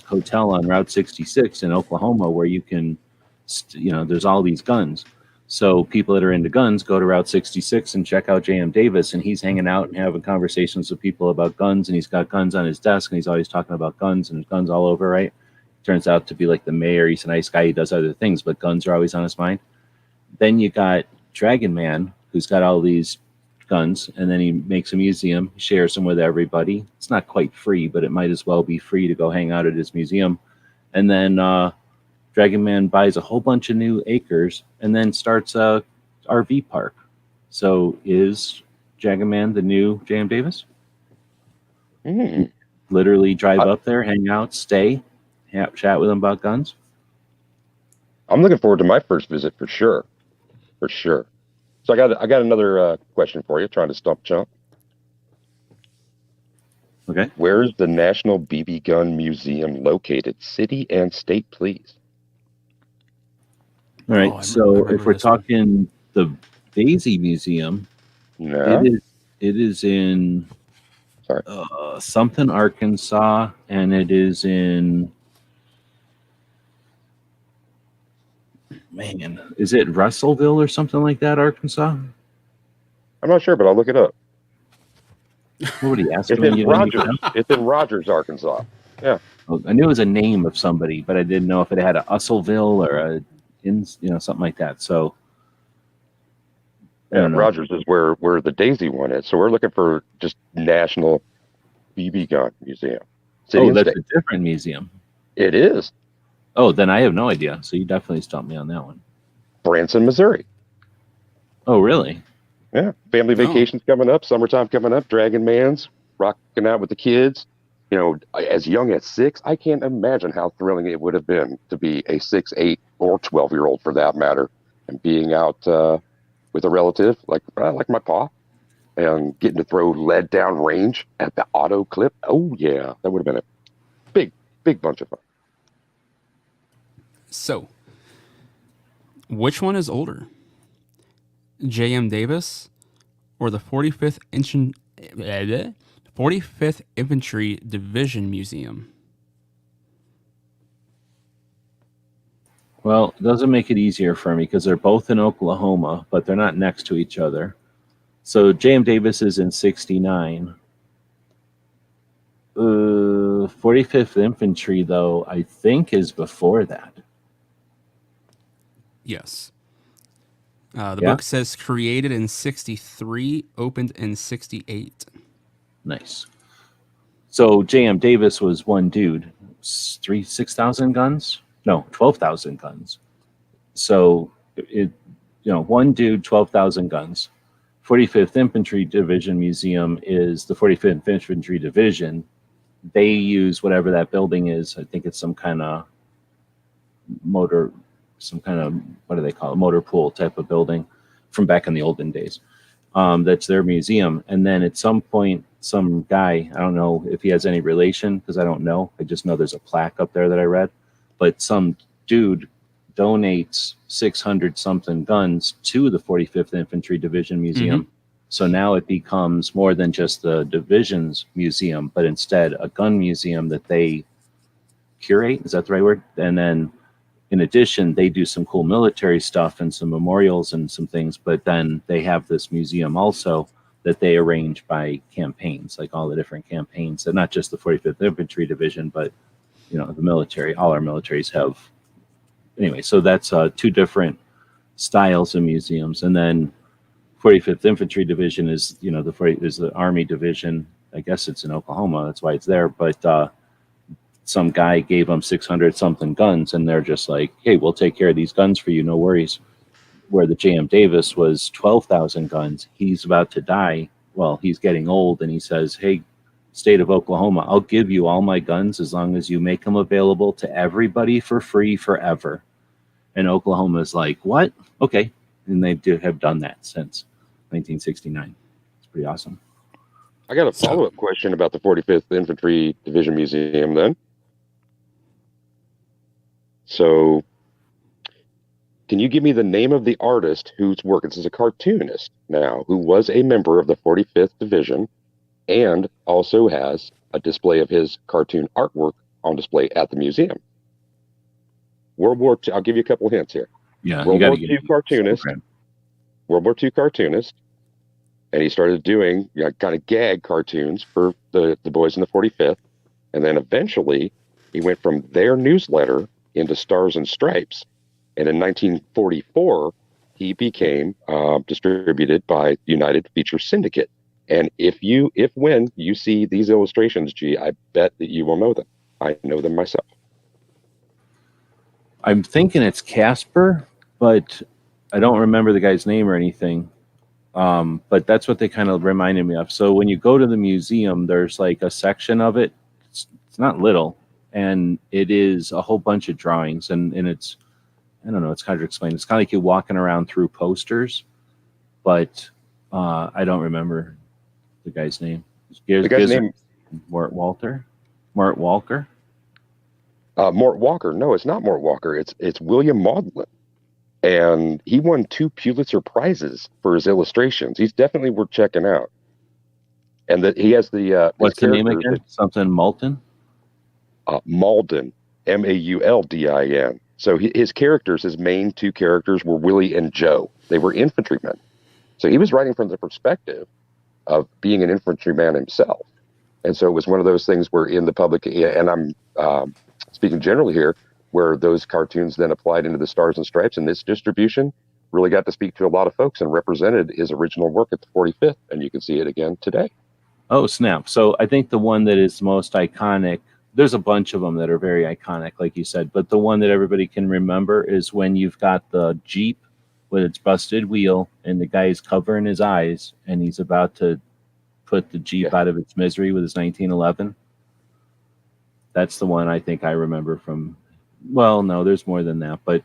hotel on Route 66 in Oklahoma where you can, there's all these guns. So people that are into guns go to Route 66 and check out J.M. Davis, and he's hanging out and having conversations with people about guns, and he's got guns on his desk, and he's always talking about guns, and there's guns all over, right? Turns out to be like the mayor. He's a nice guy. He does other things, but guns are always on his mind. Then you got Dragon Man, who's got all these guns, and then he makes a museum, shares them with everybody. It's not quite free, but it might as well be free to go hang out at his museum. And then Dragon Man buys a whole bunch of new acres and then starts a RV park. So is Dragon Man the new J.M. Davis? Literally drive up there, hang out, stay, chat with him about guns. I'm looking forward to my first visit for sure. For sure. So I got another question for you, trying to stump Chump. Okay. Where's the National BB Gun Museum located? City and state, please. All right. So if we're talking the Daisy Museum, no, it is in something, Arkansas, and it is in, is it Russellville or something like that, Arkansas? I'm not sure, but I'll look it up. What would he ask me? It's in Rogers, Arkansas. Yeah. Well, I knew it was a name of somebody, but I didn't know if it had a Russellville or something like that. So Rogers is where the Daisy one is. So we're looking for just National BB Gun Museum. That's a different museum. It is. Oh, then I have no idea. So you definitely stumped me on that one. Branson, Missouri. Oh, really? Yeah. Family vacations coming up, summertime coming up, Dragon Man's rocking out with the kids. As young as 6, I can't imagine how thrilling it would have been to be a 6, 8, or 12-year-old for that matter, and being out with a relative like my pa, and getting to throw lead down range at the auto clip. Oh yeah, that would have been a big bunch of fun. So, which one is older? J.M. Davis or the 45th Infantry Division Museum? Well, it doesn't make it easier for me because they're both in Oklahoma, but they're not next to each other. So J.M. Davis is in 69. 45th Infantry, though, I think is before that. Yes. The book says created in 63, opened in 68. Nice. So J.M. Davis was one dude. 6,000 guns? No, 12,000 guns. So, one dude, 12,000 guns. 45th Infantry Division Museum is the 45th Infantry Division. They use whatever that building is. I think it's some kind of motor some kind of, what do they call it, motor pool type of building from back in the olden days. That's their museum. And then at some point, some guy, I don't know if he has any relation, because I don't know. I just know there's a plaque up there that I read. But some dude donates 600 something guns to the 45th Infantry Division Museum. Mm-hmm. So now it becomes more than just the division's museum, but instead a gun museum that they curate. Is that the right word? And then in addition, they do some cool military stuff and some memorials and some things, but then they have this museum also that they arrange by campaigns, like all the different campaigns, and not just the 45th Infantry Division, but the military. All our militaries have. Anyway, so that's two different styles of museums, and then 45th Infantry Division is is the Army division. I guess it's in Oklahoma. That's why it's there. But some guy gave them 600 something guns, and they're just like, "Hey, we'll take care of these guns for you, no worries." Where the J.M. Davis was 12,000 guns. He's about to die. Well, he's getting old, and he says, "Hey, state of Oklahoma, I'll give you all my guns as long as you make them available to everybody for free forever." And Oklahoma's like, "What? Okay." And they have done that since 1969. It's pretty awesome. I got a follow-up question about the 45th Infantry Division Museum then. So, can you give me the name of the artist whose work, this is a cartoonist now, who was a member of the 45th Division and also has a display of his cartoon artwork on display at the museum? World War II, I'll give you a couple hints here. Yeah, World War II cartoonist. World War II cartoonist. And he started doing kind of gag cartoons for the boys in the 45th. And then eventually he went from their newsletter into Stars and Stripes. And in 1944, he became distributed by United Feature Syndicate. And when you see these illustrations, G, I bet that you will know them. I know them myself. I'm thinking it's Casper, but I don't remember the guy's name or anything. But that's what they kind of reminded me of. So when you go to the museum, there's like a section of it. It's not little, and it is a whole bunch of drawings, and it's, I don't know, it's hard to explain. It's kind of like you're walking around through posters, but I don't remember the guy's name. The guy's name? Mort Walker? Mort Walker? Mort Walker. No, it's not Mort Walker. It's William Maudlin. And he won 2 Pulitzer Prizes for his illustrations. He's definitely worth checking out. And that he has the what's the name again? Something Malton? Mauldin, Mauldin. So his characters, his main 2 characters, were Willie and Joe. They were infantrymen. So he was writing from the perspective of being an infantryman himself. And so it was one of those things where in the public, and I'm speaking generally here, where those cartoons then applied into the Stars and Stripes, and this distribution really got to speak to a lot of folks and represented his original work at the 45th, and you can see it again today. Oh, snap. So I think the one that is most iconic, there's a bunch of them that are very iconic, like you said, but the one that everybody can remember is when you've got the Jeep with its busted wheel, and the guy is covering his eyes, and he's about to put the Jeep out of its misery with his 1911. That's the one I think I remember from. Well, no, there's more than that, but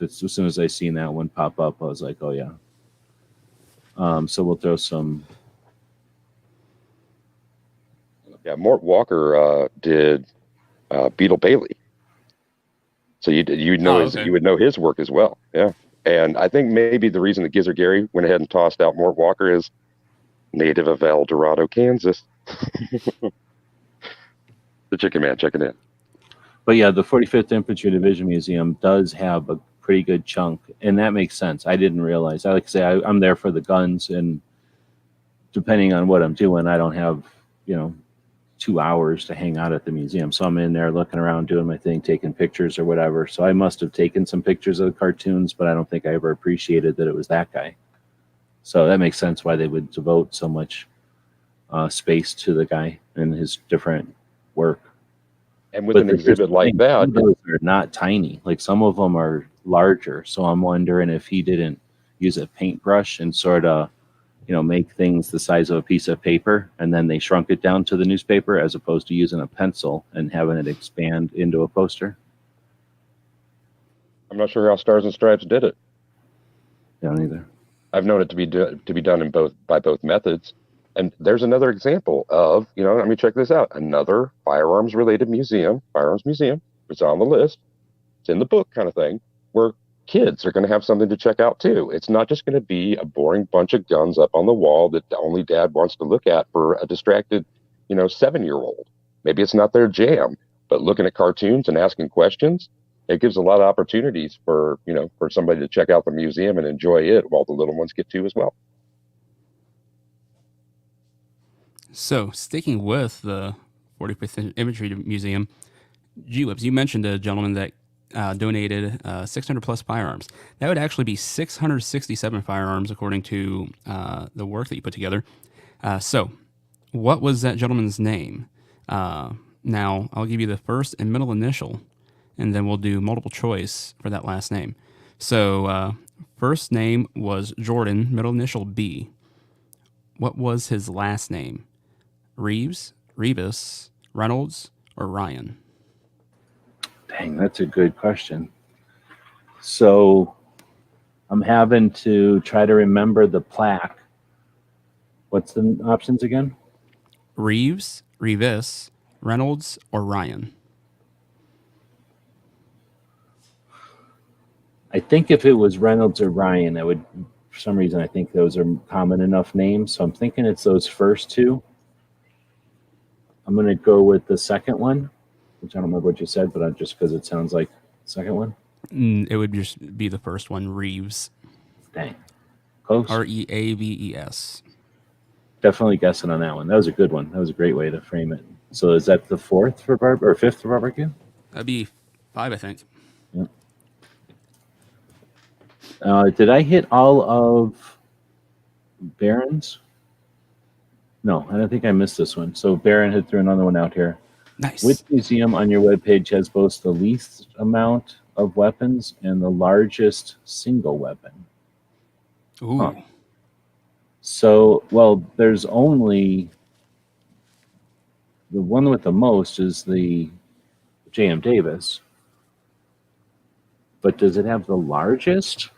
as soon as I seen that one pop up, I was like, oh yeah. So we'll throw some. Yeah, Mort Walker did Beetle Bailey, so you would know his work as well. Yeah, and I think maybe the reason that Gizzard Gary went ahead and tossed out Mort Walker is native of El Dorado, Kansas. The Chicken Man checking in. But yeah, the 45th Infantry Division Museum does have a pretty good chunk, and that makes sense. I didn't realize. I like to say I'm there for the guns, and depending on what I'm doing, I don't have 2 hours to hang out at the museum. So I'm in there looking around, doing my thing, taking pictures or whatever. So I must have taken some pictures of the cartoons, but I don't think I ever appreciated that it was that guy. So that makes sense why they would devote so much space to the guy and his different work. And with an exhibit like that, those are not tiny. Like some of them are larger. So I'm wondering if he didn't use a paintbrush and sort of, make things the size of a piece of paper, and then they shrunk it down to the newspaper as opposed to using a pencil and having it expand into a poster. I'm not sure how Stars and Stripes did it. Don't either. I've known it to be done in by both methods. And there's another example of, I mean, check this out. Another firearms related museum, Firearms Museum. It's on the list. It's in the book kind of thing, where kids are going to have something to check out too. It's not just going to be a boring bunch of guns up on the wall that only dad wants to look at for a distracted, 7-year-old. Maybe it's not their jam, but looking at cartoons and asking questions, it gives a lot of opportunities for somebody to check out the museum and enjoy it while the little ones get to as well. So, sticking with the 45th Infantry Museum, G-Whips, you mentioned a gentleman that donated 600 plus firearms. That would actually be 667 firearms according to the work that you put together. So, what was that gentleman's name? Now, I'll give you the first and middle initial, and then we'll do multiple choice for that last name. So, first name was Jordan, middle initial B. What was his last name? Reeves, Revis, Reynolds, or Ryan? Dang, that's a good question. So I'm having to try to remember the plaque. What's the options again? Reeves, Revis, Reynolds, or Ryan? I think if it was Reynolds or Ryan, I would, for some reason, I think those are common enough names. So I'm thinking it's those first two. I'm going to go with the second one, which I don't remember what you said, but just because it sounds like the second one. It would just be the first one, Reeves. Dang. Close. Reaves. Definitely guessing on that one. That was a good one. That was a great way to frame it. So is that the fourth for or fifth for barbecue? That'd be 5, I think. Yeah. Did I hit all of Barron's? No, I don't think I missed this one. So Barron had threw another one out here. Nice. Which museum on your webpage has both the least amount of weapons and the largest single weapon? Ooh. Huh. So, well, there's only the one with the most is the J.M. Davis. But does it have the largest?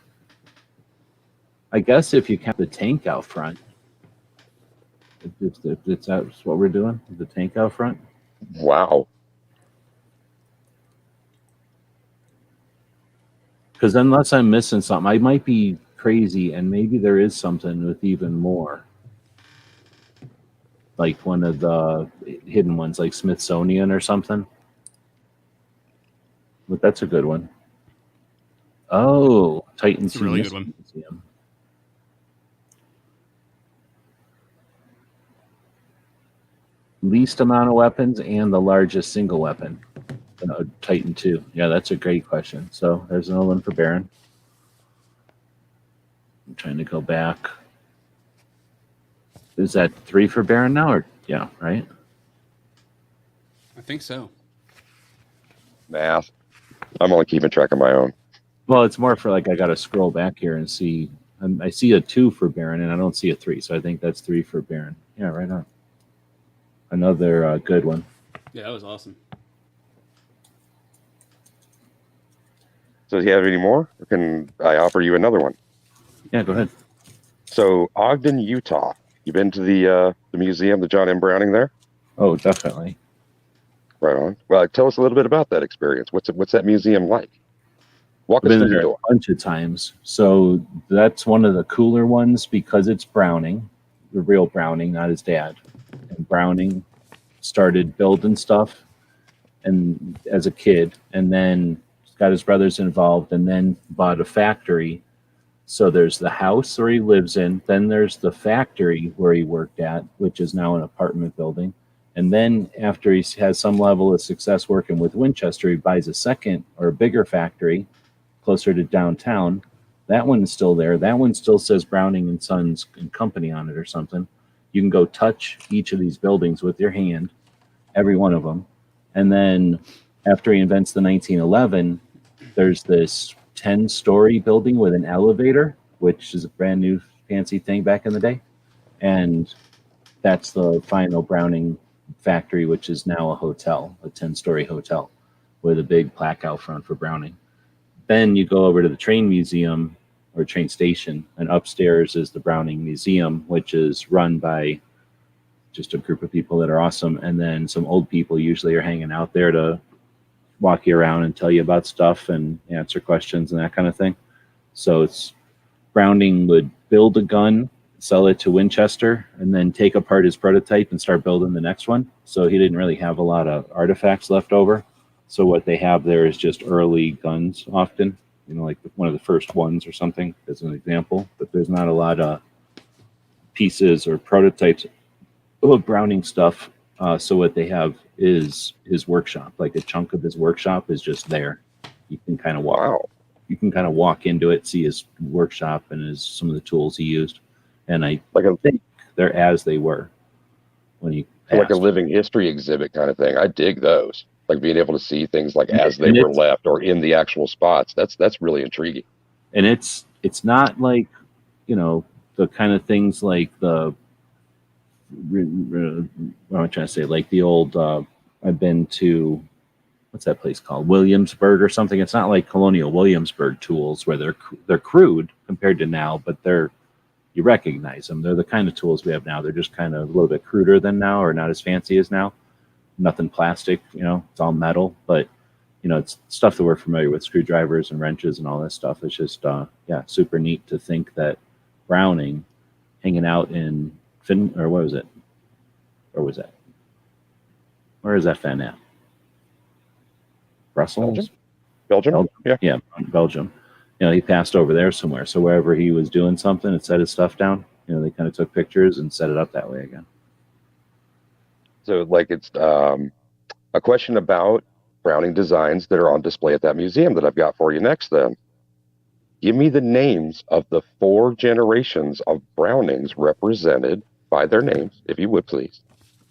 I guess if you count the tank out front. If that's what we're doing, the tank out front. Wow. Because unless I'm missing something, I might be crazy, and maybe there is something with even more. Like one of the hidden ones, like Smithsonian or something. But that's a good one. Oh, Titan That's a really good one. Museum. Least amount of weapons and the largest single weapon. Titan 2. Yeah, that's a great question. So there's another one for Baron. I'm trying to go back. Is that 3 for Baron now? Or yeah, right? I think so. Math. I'm only keeping track of my own. Well, it's more for like I got to scroll back here and see. I see a 2 for Baron and I don't see a 3. So I think that's 3 for Baron. Yeah, right on. Another good one. Yeah, that was awesome. So do you have any more? Or can I offer you another one? Yeah, go ahead. So Ogden, Utah. You been to the museum, the John M. Browning there? Oh, definitely. Right on. Well, tell us a little bit about that experience. What's that museum like? Walk us Been through there the a bunch of times. So that's one of the cooler ones because it's Browning, the real Browning, not his dad. And Browning started building stuff and as a kid, and then got his brothers involved, and then bought a factory. So there's the house where he lives in, then there's the factory where he worked at, which is now an apartment building. And then after he has some level of success working with Winchester, he buys a second or a bigger factory closer to downtown. That one's still there. That one still says Browning and Sons and Company on it or something. You can go touch each of these buildings with your hand, every one of them. And then after he invents the 1911, there's this 10-story building with an elevator, which is a brand new fancy thing back in the day. And that's the final Browning factory, which is now a hotel, a 10-story hotel with a big plaque out front for Browning. Then you go over to the train museum or train station, and upstairs is the Browning Museum, which is run by just a group of people that are awesome. And then some old people usually are hanging out there to walk you around and tell you about stuff and answer questions and that kind of thing. So it's Browning would build a gun, sell it to Winchester, and then take apart his prototype and start building the next one. So he didn't really have a lot of artifacts left over. So what they have there is just early guns often, like one of the first ones or something as an example. But there's not a lot of pieces or prototypes of Browning stuff. So what they have is his workshop. Like a chunk of his workshop is just there. You can kind of walk. Wow. You can kind of walk into it, see his workshop and some of the tools he used. And I think they're as they were when he passed. Like a living history exhibit kind of thing. I dig those. Like being able to see things like as they were left or in the actual spots. That's really intriguing. And it's not like, the kind of things like what am I trying to say? Like the old, I've been to, what's that place called? Williamsburg or something. It's not like Colonial Williamsburg tools where they're crude compared to now, but you recognize them. They're the kind of tools we have now. They're just kind of a little bit cruder than now, or not as fancy as now. Nothing plastic, it's all metal, but it's stuff that we're familiar with, screwdrivers and wrenches and all this stuff. It's just, super neat to think that Browning hanging out in or what was it? Or was that? Where is that fan at? Brussels? Belgium? Yeah, Belgium. He passed over there somewhere. So wherever he was doing something and set his stuff down, they kind of took pictures and set it up that way again. So it's a question about Browning designs that are on display at that museum that I've got for you next then. Give me the names of the 4 generations of Brownings represented by their names, if you would please,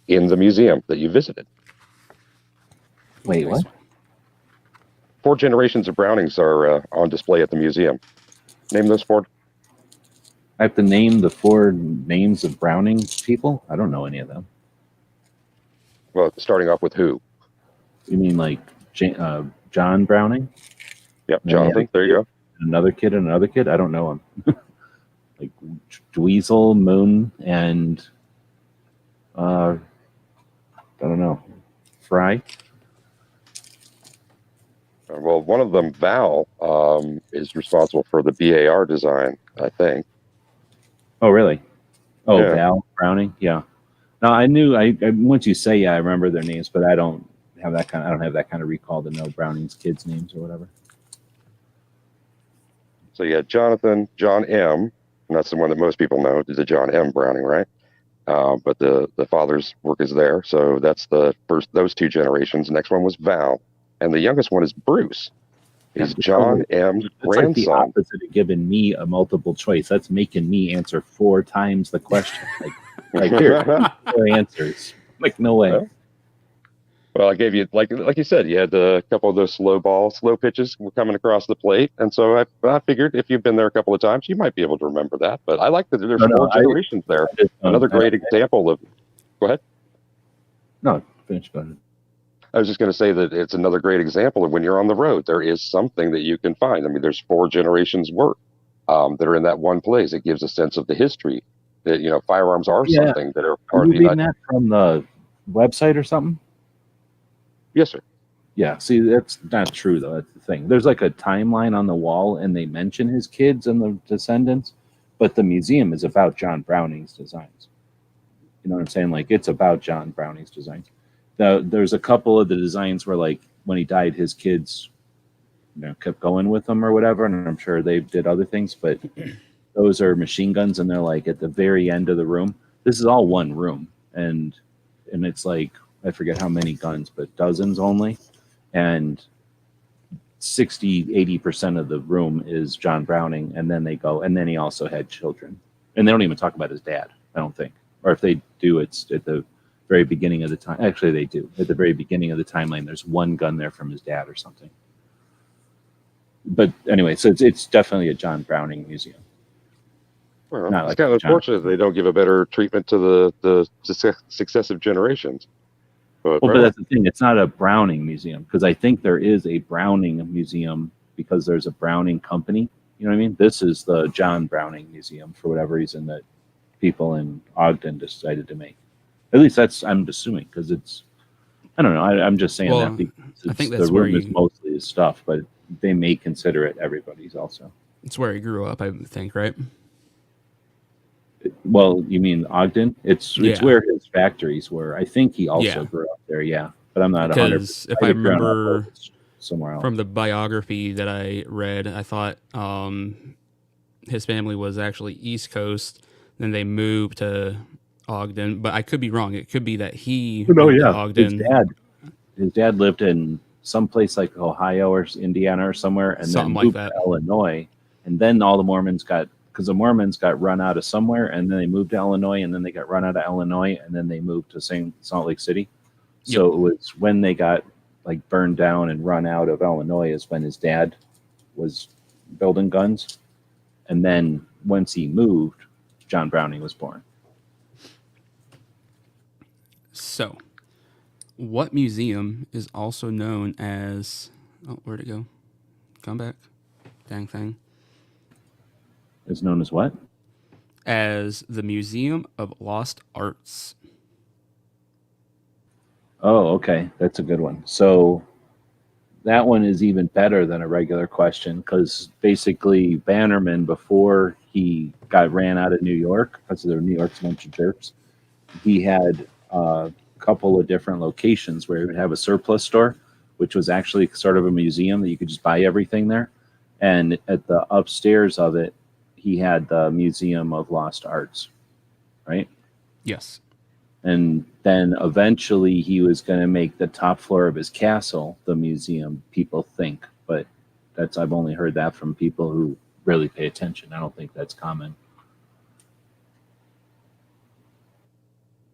in the museum that you visited. Wait, what? 4 generations of Brownings are on display at the museum. Name those 4. I have to name the 4 names of Browning people? I don't know any of them. Well, starting off with who? You mean like John Browning? Yep, Jonathan. There you go. Another kid and another kid? I don't know him. Like Dweezil, Moon, and I don't know, Fry. Well, one of them, Val, is responsible for the BAR design, I think. Oh, really? Oh, yeah. Val Browning, yeah. No, I knew. I once you say, I remember their names, but I don't have that kind of recall to know Browning's kids' names or whatever. So you had Jonathan, John M. And that's the one that most people know, the John M. Browning, right? But the father's work is there. So that's the first, those 2 generations. The next one was Val. And the youngest one is Bruce. He's John M.'s grandson. Like the opposite of giving me a multiple choice. That's making me answer 4 times the question. Like here, 4 answers. Like, no way. Well, I gave you, like you said, you had a couple of those slow pitches were coming across the plate. And so I figured if you've been there a couple of times, you might be able to remember that. But I like that there's 4 generations there. Another great example of, go ahead. No, finish, go ahead. I was just going to say that it's another great example of when you're on the road, there is something that you can find. I mean, there's 4 generations work that are in that one place. It gives a sense of the history that, firearms are something that are part of the United. That from the website or something? Yes, sir. Yeah, see, that's not true, though. That's the thing. There's like a timeline on the wall, and they mention his kids and the descendants, but the museum is about John Browning's designs. You know what I'm saying? Like, it's about John Browning's designs. There's a couple of the designs where, like, when he died, his kids, kept going with him or whatever, and I'm sure they did other things, but those are machine guns, and they're, like, at the very end of the room. This is all one room, and it's, like, I forget how many guns, but dozens only. And 60-80% of the room is John Browning, and then he also had children. And they don't even talk about his dad, I don't think. Or if they do, it's at the very beginning of the time. Actually, they do. At the very beginning of the timeline, there's one gun there from his dad or something. But anyway, so it's definitely a John Browning museum. Well, it's kind of unfortunate they don't give a better treatment to the successive generations. But that's the thing. It's not a Browning museum, because I think there is a Browning museum because there's a Browning company. You know what I mean? This is the John Browning Museum for whatever reason that people in Ogden decided to make. At least that's I'm assuming because it's I don't know. I'm just saying that because I think the that's where room is mostly his stuff, but they may consider it everybody's also. it's where he grew up, I think, right? Well, you mean Ogden? It's where his factories were. I think he also grew up there. Yeah, but I'm not 100%. Because if I remember somewhere else from the biography that I read, I thought his family was actually East Coast. Then they moved to Ogden, but I could be wrong. It could be that he moved to Ogden. His dad lived in some place like Ohio or Indiana or somewhere, and then moved to Illinois. And then all the Mormons because the Mormons got run out of somewhere, and then they moved to Illinois, and then they got run out of Illinois, and then they moved to Salt Lake City. So it was when they got like burned down and run out of Illinois is when his dad was building guns. And then once he moved, John Browning was born. So, what museum is also known as... Oh, where'd it go? Come back. Dang thing. Is known as what? As the Museum of Lost Arts. Oh, okay. That's a good one. So that one is even better than a regular question because basically Bannerman, before he got ran out of New York, because New York's a bunch of jerks, he had a couple of different locations where he would have a surplus store, which was actually sort of a museum that you could just buy everything there. And at the upstairs of it, he had the Museum of Lost Arts, right? Yes. And then eventually he was going to make the top floor of his castle the museum, people think. But I've only heard that from people who really pay attention. I don't think that's common.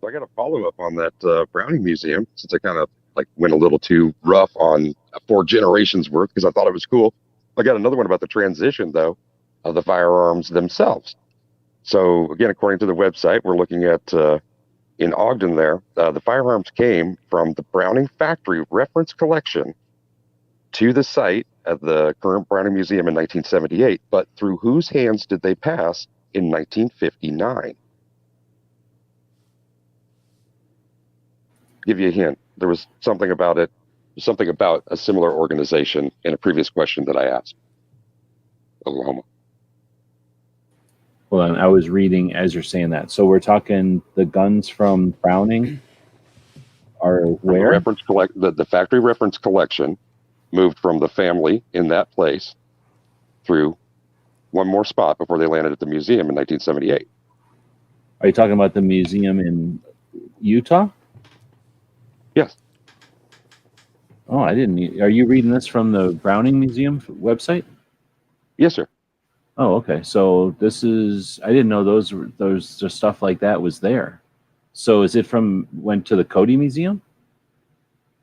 So I got a follow-up on that Browning Museum, since I kind of like went a little too rough on 4 generations worth because I thought it was cool. I got another one about the transition, though, of the firearms themselves. So again, according to the website, we're looking at in Ogden there, the firearms came from the Browning Factory Reference Collection to the site at the current Browning Museum in 1978, but through whose hands did they pass in 1959? Give you a hint. There was something about it, something about a similar organization in a previous question that I asked. Oklahoma. Well, I was reading as you're saying that. So we're talking the guns from Browning are where? The factory reference collection moved from the family in that place through one more spot before they landed at the museum in 1978. Are you talking about the museum in Utah? Yes. Oh, I didn't. Are you reading this from the Browning Museum website? Yes, sir. Oh, okay. So this is, I didn't know those stuff like that was there. So is it went to the Cody Museum?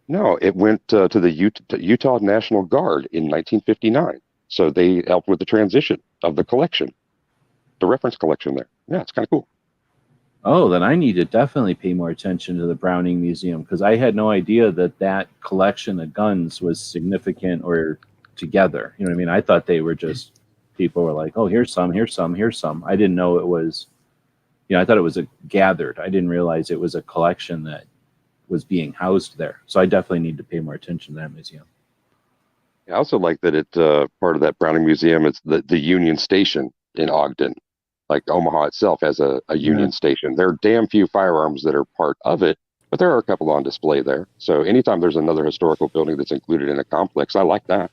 No, it went to the Utah National Guard in 1959. So they helped with the transition of the collection, the reference collection there. Yeah, it's kind of cool. Oh, then I need to definitely pay more attention to the Browning Museum because I had no idea that collection of guns was significant or together. You know what I mean? I thought they were just, people were like, oh, here's some, here's some, here's some. I didn't know it was, I thought it was gathered. I didn't realize it was a collection that was being housed there. So I definitely need to pay more attention to that museum. I also like that it part of that Browning Museum, it's the Union Station in Ogden. Like Omaha itself has a Union Station. There are damn few firearms that are part of it, but there are a couple on display there. So anytime there's another historical building that's included in a complex, I like that.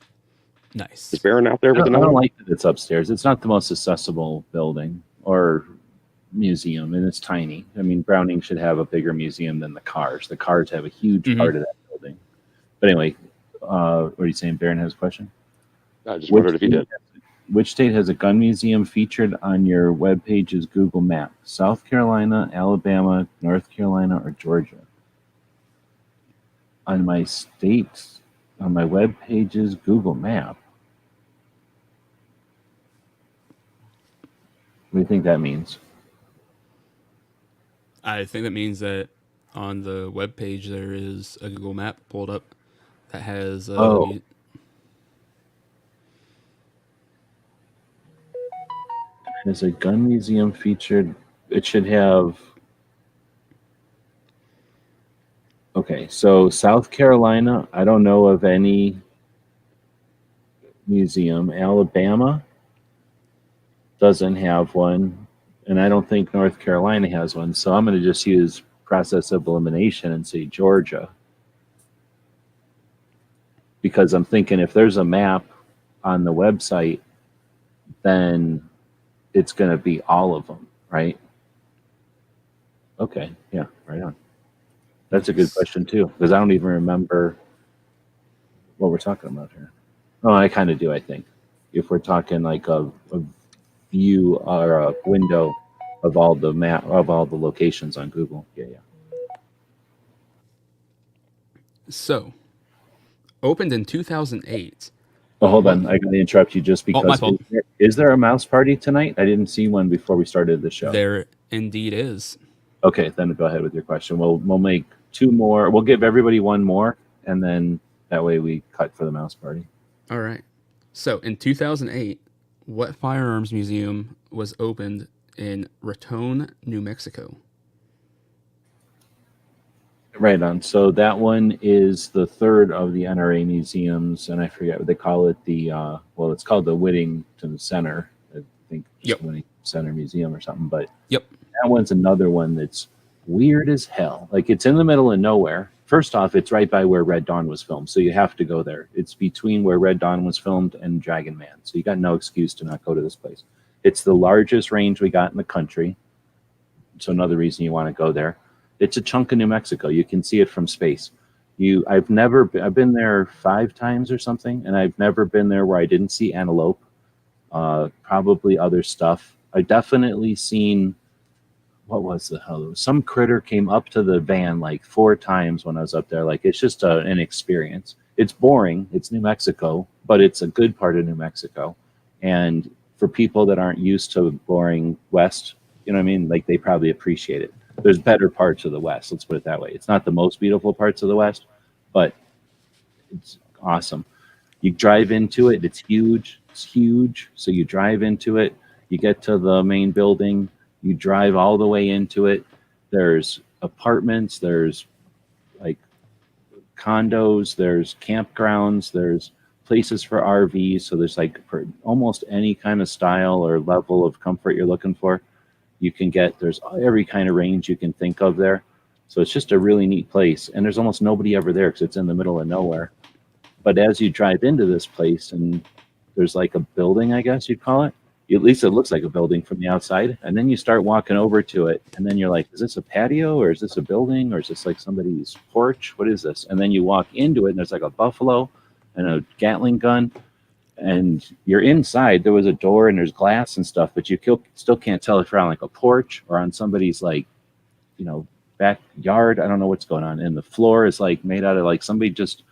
Nice. Is Barron out there with another? I don't like that it's upstairs. It's not the most accessible building or museum, and it's tiny. I mean, Browning should have a bigger museum than the cars. The cars have a huge part of that building. But anyway, what are you saying? Barron has a question? I just wondered if he did. Which state has a gun museum featured on your webpage's Google map? South Carolina, Alabama, North Carolina, or Georgia? On my webpage's Google map. What do you think that means? I think that means that on the webpage there is a Google map pulled up that has Is a gun museum featured? It should have. Okay, so South Carolina, I don't know of any museum. Alabama doesn't have one, and I don't think North Carolina has one. So I'm going to just use process of elimination and say Georgia, because I'm thinking if there's a map on the website, then it's going to be all of them, right? Okay, yeah, right on. That's a good question too, because I don't even remember what we're talking about here. Oh, I kind of do, I think. If we're talking like a view or a window of all the map of all the locations on Google. Yeah. So, opened in 2008. Oh, hold on. I got to interrupt you just because. My fault. Is there a mouse party tonight? I didn't see one before we started the show. There indeed is. Okay, then go ahead with your question. We'll make two more. We'll give everybody one more, and then that way we cut for the mouse party. All right. So, in 2008, what firearms museum was opened in Raton, New Mexico? Right on. So that one is the third of the NRA museums, and I forget what they call it. It's called the Whittington Center. I think just Whittington Center Museum or something. But that one's another one that's weird as hell. Like, it's in the middle of nowhere. First off, it's right by where Red Dawn was filmed, so you have to go there. It's between where Red Dawn was filmed and Dragon Man, so you got no excuse to not go to this place. It's the largest range we got in the country, so another reason you want to go there. It's a chunk of New Mexico. You can see it from space. I've been there 5 times or something, and I've never been there where I didn't see antelope. Probably other stuff. I definitely seen, what was the hell? Some critter came up to the van like 4 times when I was up there. Like, it's just an experience. It's boring. It's New Mexico, but it's a good part of New Mexico. And for people that aren't used to boring West, you know what I mean? Like, they probably appreciate it. There's better parts of the West. Let's put it that way. It's not the most beautiful parts of the West, but it's awesome. You drive into it. It's huge. It's huge. So you drive into it. You get to the main building. You drive all the way into it. There's apartments. There's like condos. There's campgrounds. There's places for RVs. So there's like almost any kind of style or level of comfort you're looking for. You can get, there's every kind of range you can think of there. So it's just a really neat place. And there's almost nobody ever there because it's in the middle of nowhere. But as you drive into this place, and there's like a building, I guess you'd call it. At least it looks like a building from the outside. And then you start walking over to it. And then you're like, is this a patio, or is this a building, or is this like somebody's porch? What is this? And then you walk into it, and there's like a buffalo and a Gatling gun. And you're inside. There was a door and there's glass and stuff, but you still can't tell if you're on like a porch or on somebody's like, backyard. I don't know what's going on. And the floor is like made out of like somebody just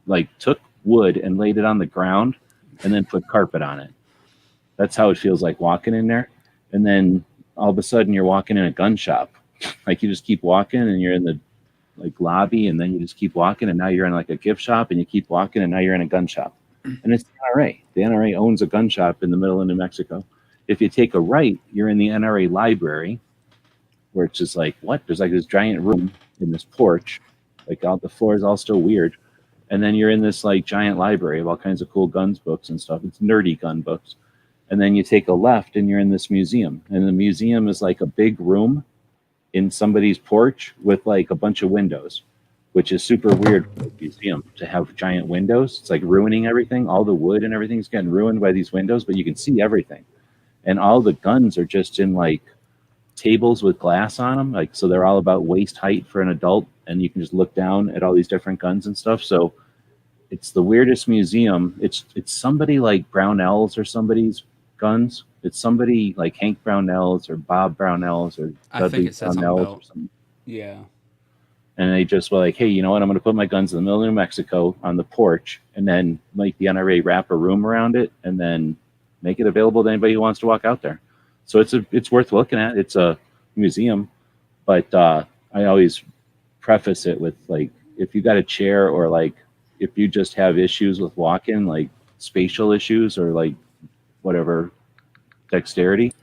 like took wood and laid it on the ground and then put carpet on it. That's how it feels like walking in there. And then all of a sudden you're walking in a gun shop. Like, you just keep walking and you're in the like lobby, and then you just keep walking, and now you're in like a gift shop, and you keep walking, and now you're in a gun shop. And it's the NRA. The NRA owns a gun shop in the middle of New Mexico. If you take a right, you're in the NRA library, where it's just like, what? There's like this giant room in this porch. Like, all the floor is all still weird. And then you're in this like giant library of all kinds of cool guns books and stuff. It's nerdy gun books. And then you take a left and you're in this museum. And the museum is like a big room in somebody's porch with like a bunch of windows, which is super weird for a museum to have giant windows. It's like ruining everything. All the wood and everything's getting ruined by these windows, but you can see everything. And all the guns are just in like tables with glass on them. Like, so they're all about waist height for an adult, and you can just look down at all these different guns and stuff. So it's the weirdest museum. It's somebody like Brownell's or somebody's guns. It's somebody like Hank Brownell's or Bob Brownell's or Dudley Brownell's or something. Yeah. And they just were like, hey, you know what? I'm going to put my guns in the middle of New Mexico on the porch, and then make the NRA wrap a room around it, and then make it available to anybody who wants to walk out there. So it's worth looking at. It's a museum, but I always preface it with, like, if you got a chair, or like if you just have issues with walking, like spatial issues or like whatever, dexterity,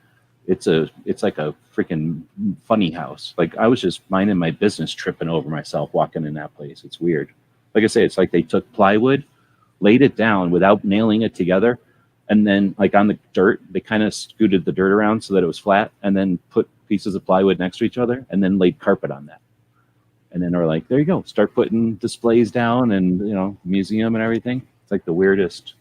It's like a freaking funny house. Like I was just minding my business, tripping over myself walking in that place. It's weird. Like I say, it's like they took plywood, laid it down without nailing it together, and then like on the dirt, they kind of scooted the dirt around so that it was flat, and then put pieces of plywood next to each other, and then laid carpet on that. And then we're like, there you go, start putting displays down and museum and everything. It's like the weirdest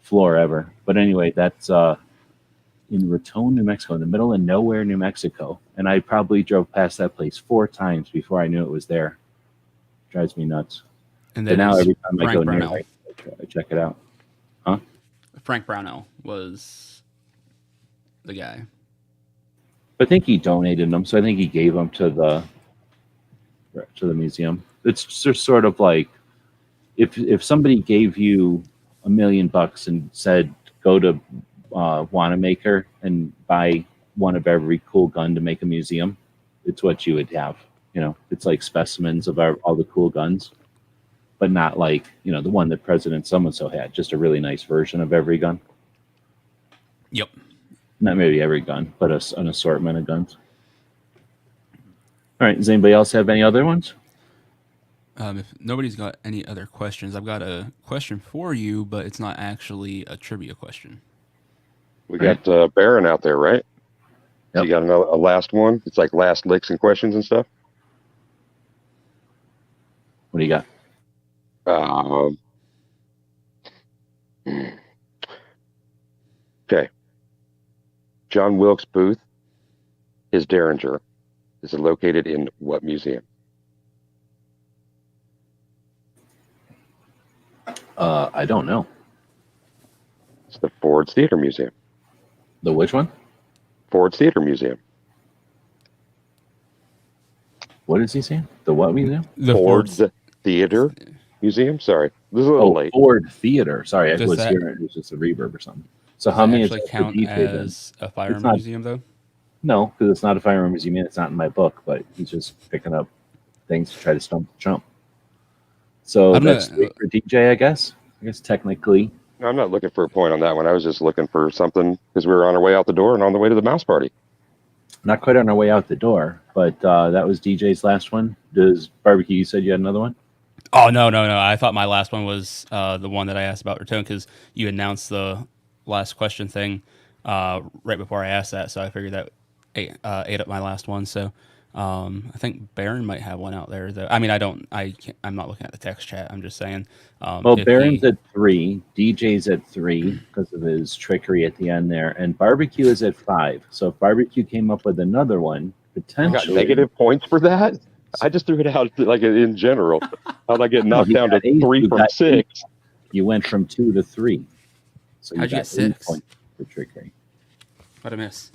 floor ever. But anyway, that's in Raton, New Mexico, in the middle of nowhere, New Mexico. And I probably drove past that place 4 times before I knew it was there. Drives me nuts. And then now every time I go near Brownell. it, I check it out. Huh? Frank Brownell was the guy. I think he donated them, so I think he gave them to the museum. It's just sort of like if somebody gave you $1 million and said go to Wanamaker and buy one of every cool gun to make a museum, it's what you would have. It's like specimens of all the cool guns, but not like the one that President so-and-so had. Just a really nice version of every gun. Yep. Not maybe every gun, but an assortment of guns. All right. Does anybody else have any other ones? If nobody's got any other questions, I've got a question for you, but it's not actually a trivia question. We got Baron out there, right? Yep. You got a last one? It's like last licks and questions and stuff? What do you got? Okay. John Wilkes Booth, his Derringer, is located in what museum? I don't know. It's the Ford's Theater Museum. The which one? Ford's Theater Museum. What is he saying? The what museum? The Ford's Theater Museum. Sorry, this is a little late. Ford Theater. Sorry, I Does was that- hearing it was just a reverb or something. So Does how that many actually is count as a firearm not- museum, though? No, because it's not a firearm museum. It's not in my book, but he's just picking up things to try to stump the chump. So I'm that's not- 3 for DJ, I guess. I guess technically. No, I'm not looking for a point on that one. I was just looking for something because we were on our way out the door and on the way to the mouse party. Not quite on our way out the door, but that was DJ's last one. Does Barbecue, you said you had another one? Oh, no. I thought my last one was the one that I asked about Raton because you announced the last question thing right before I asked that, so I figured that ate up my last one. So I think Baron might have one out there, though. I mean, I'm not looking at the text chat. I'm just saying. Well, Baron's at 3, DJ's at 3 because of his trickery at the end there, and Barbecue is at 5. So if Barbecue came up with another one, I got potentially negative points for that. I just threw it out like in general. How'd I get knocked you down to got 8, 3 you from got 6? you went from 2 to 3. So How'd you got get 8 6? points for trickery. What a miss.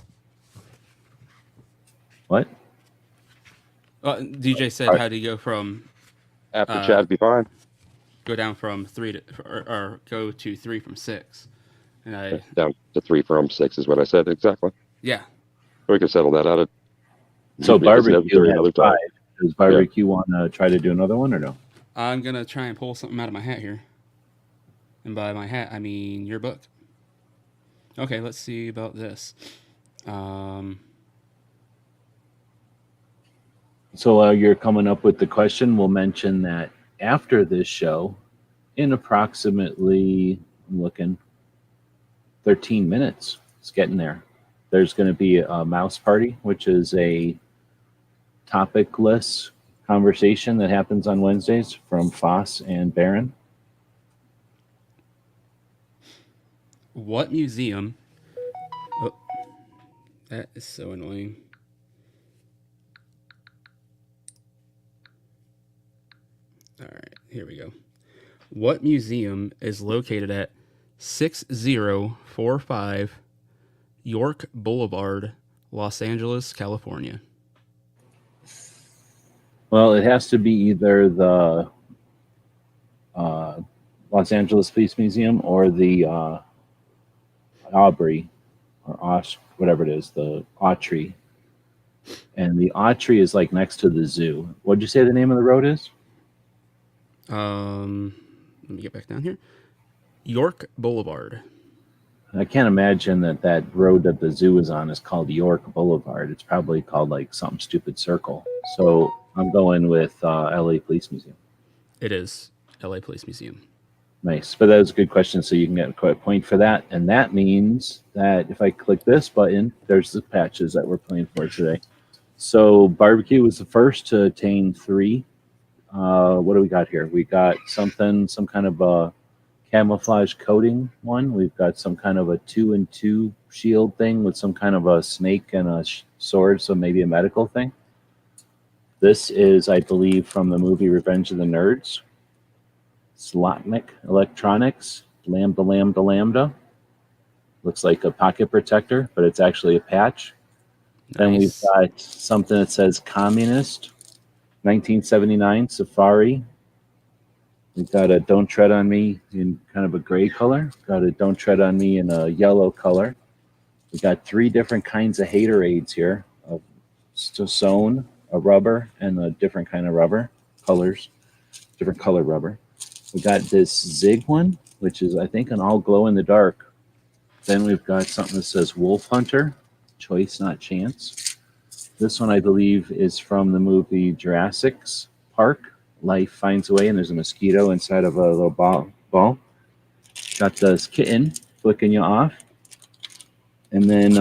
What? DJ said, All right. how do you go from After Chad be fine. go down from 3 to or go to 3 from 6? And I Down to 3 from 6 is what I said exactly. yeah. We could settle that out. So Barbecue another has 5. Does Barbecue want to try to do another one or no? I'm gonna try and pull something out of my hat here. And by my hat, I mean your book. Okay, let's see about this. So while you're coming up with the question, we'll mention that after this show, in approximately, I'm looking, 13 minutes, it's getting there. There's going to be a mouse party, which is a topic-less conversation that happens on Wednesdays from Foss and Barron. What museum? Oh, that is so annoying. All right, here we go. What museum is located at 6045 York Boulevard, Los Angeles, California? Well, it has to be either the Los Angeles Police Museum or the Aubrey or whatever it is, the Autry. And the Autry is like next to the zoo. What'd you say the name of the road is? Let me get back down here. York Boulevard. I can't imagine that road that the zoo is on is called York Boulevard. It's probably called like something stupid circle. So I'm going with LA Police Museum. It is LA Police Museum. Nice. But that was a good question. So you can get a point for that. And that means that if I click this button, there's the patches that we're playing for today. So barbecue was the first to attain 3. What do we got here? We got some kind of a camouflage coating one. We've got some kind of a 2-and-2 shield thing with some kind of a snake and a sword, so maybe a medical thing. This is, I believe, from the movie Revenge of the Nerds. Slotnick Electronics, Lambda Lambda Lambda. Looks like a pocket protector, but it's actually a patch. Nice. Then we've got something that says Communist, 1979 Safari. We've got a Don't Tread on Me in kind of a gray color. Got a Don't Tread on Me in a yellow color. We got 3 different kinds of Haterades here, of sewn, a rubber, and a different kind of rubber colors, different color rubber. We got this Zig one, which is I think an all glow in the dark. Then we've got something that says Wolf Hunter, choice not chance. This one I believe is from the movie Jurassic Park. Life finds a way, and there's a mosquito inside of a little ball. Got this kitten flicking you off. And then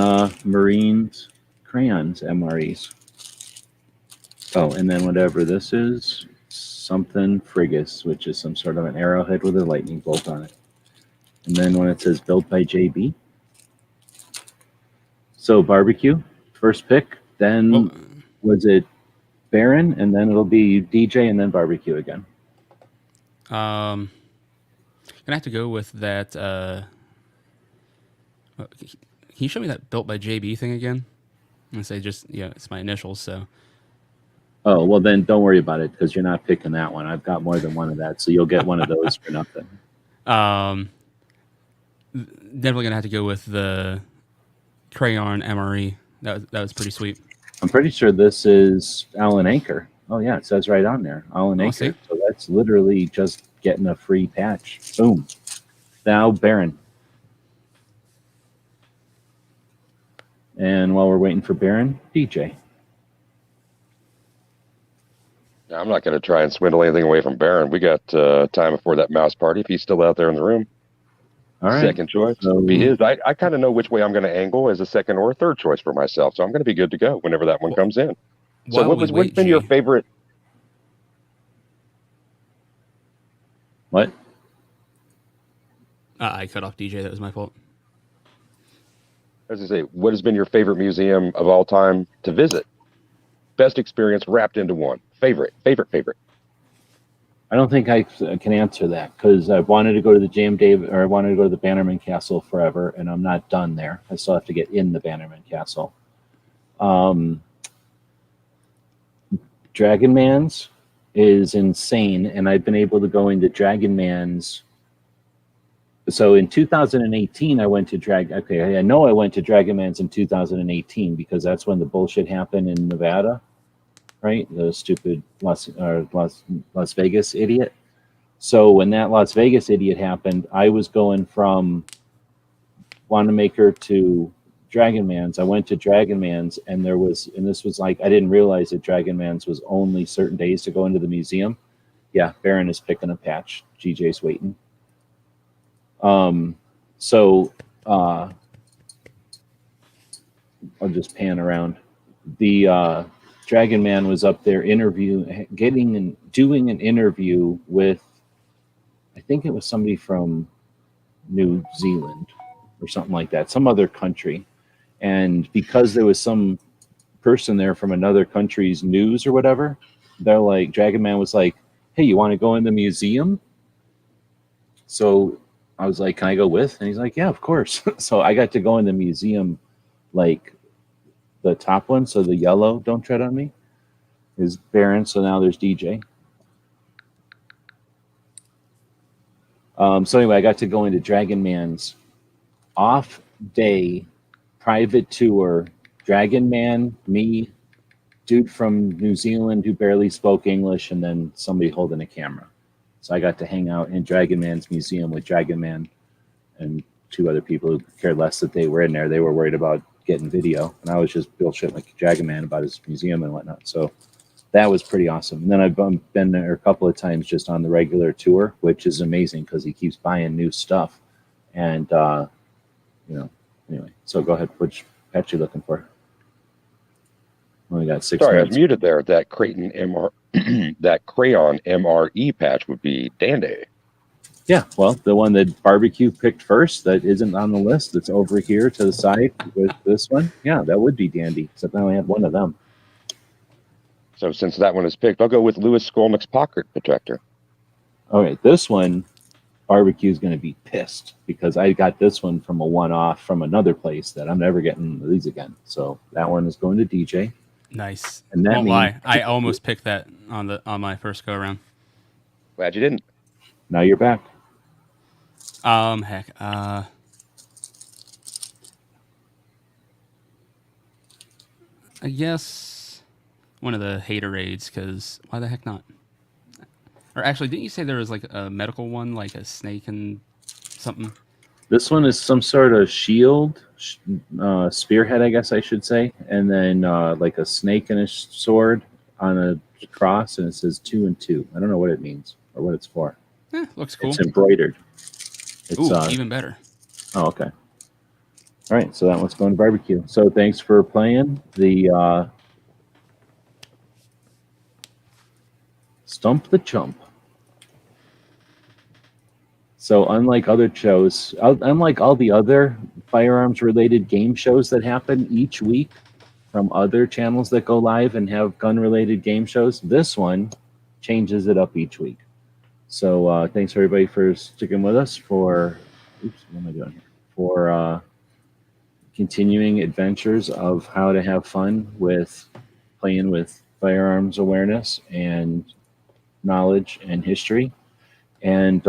Marines crayons, MREs. Oh, and then whatever this is, something Frigus, which is some sort of an arrowhead with a lightning bolt on it. And then when it says built by JB. So barbecue, first pick. Then was it Baron, and then it'll be DJ, and then barbecue again. Gonna have to go with that. Can you show me that built by JB thing again? I'm gonna say it's my initials. So. Oh well, then don't worry about it because you're not picking that one. I've got more than one of that, so you'll get one of those for nothing. Definitely gonna have to go with the crayon MRE. That was pretty sweet. I'm pretty sure this is Alan Anchor. Oh yeah, it says right on there, Alan Anchor. See? So that's literally just getting a free patch. Boom. Now Baron. And while we're waiting for Baron, DJ. I'm not going to try and swindle anything away from Baron. We got time before that mouse party. If he's still out there in the room, all right. Second choice will be his. I kind of know which way I'm going to angle as a second or a third choice for myself, so I'm going to be good to go whenever that one comes in. So what's been your favorite? What? I cut off DJ. That was my fault. As I say, what has been your favorite museum of all time to visit? Best experience wrapped into one. Favorite. I don't think I can answer that because I wanted to go to the I wanted to go to the Bannerman Castle forever, and I'm not done there. I still have to get in the Bannerman Castle. Dragon Man's is insane, and I've been able to go into Dragon Man's. So in 2018, I went to I know I went to Dragon Man's in 2018 because that's when the bullshit happened in Nevada. Right, the stupid Las Vegas idiot. So when that Las Vegas idiot happened, I was going from Wanamaker to Dragon Man's. I went to Dragon Man's, and this was like I didn't realize that Dragon Man's was only certain days to go into the museum. Yeah, Baron is picking a patch. GJ's waiting. So I'll just pan around. The Dragon Man was up there doing an interview with, I think it was somebody from New Zealand or something like that, some other country. And because there was some person there from another country's news or whatever, they're like, Dragon Man was like, hey, you want to go in the museum? So I was like, can I go with? And he's like, yeah, of course. So I got to go in the museum, like, the top one, so the yellow Don't Tread on Me is Baron. So now there's DJ. So anyway, I got to go into Dragon Man's off-day private tour. Dragon Man, me, dude from New Zealand who barely spoke English, and then somebody holding a camera. So I got to hang out in Dragon Man's museum with Dragon Man and two other people who cared less that they were in there. They were worried about getting video, and I was just bullshit like Dragon Man about his museum and whatnot. So that was pretty awesome. And then I've been there a couple of times just on the regular tour, which is amazing because he keeps buying new stuff. And anyway. So go ahead. Which patch you looking for? Only got 6 Sorry, I minutes. was muted there. That Creighton that crayon MRE patch would be dandy. Yeah, well, the one that Barbecue picked first that isn't on the list, that's over here to the side with this one. Yeah, that would be dandy, except I only have one of them. So since that one is picked, I'll go with Lewis Skolnick's pocket protector. All right, this one, Barbecue is going to be pissed because I got this one from a one-off from another place that I'm never getting these again. So that one is going to DJ. Nice. And that Won't lie, I almost picked that on my first go around. Glad you didn't. Now you're back. Heck. I guess one of the Haterades, because why the heck not? Or actually, didn't you say there was like a medical one, like a snake and something? This one is some sort of shield, spearhead, I guess I should say, and then like a snake and a sword on a cross, and it says 2 and 2. I don't know what it means or what it's for. Looks cool. It's embroidered. It's, even better. Oh, okay. All right, so that one's going to Barbecue. So thanks for playing the Stump the Chump. So unlike other shows, unlike all the other firearms-related game shows that happen each week from other channels that go live and have gun-related game shows, this one changes it up each week. So thanks everybody for sticking with us for, what am I doing here? For continuing adventures of how to have fun with playing with firearms awareness and knowledge and history, and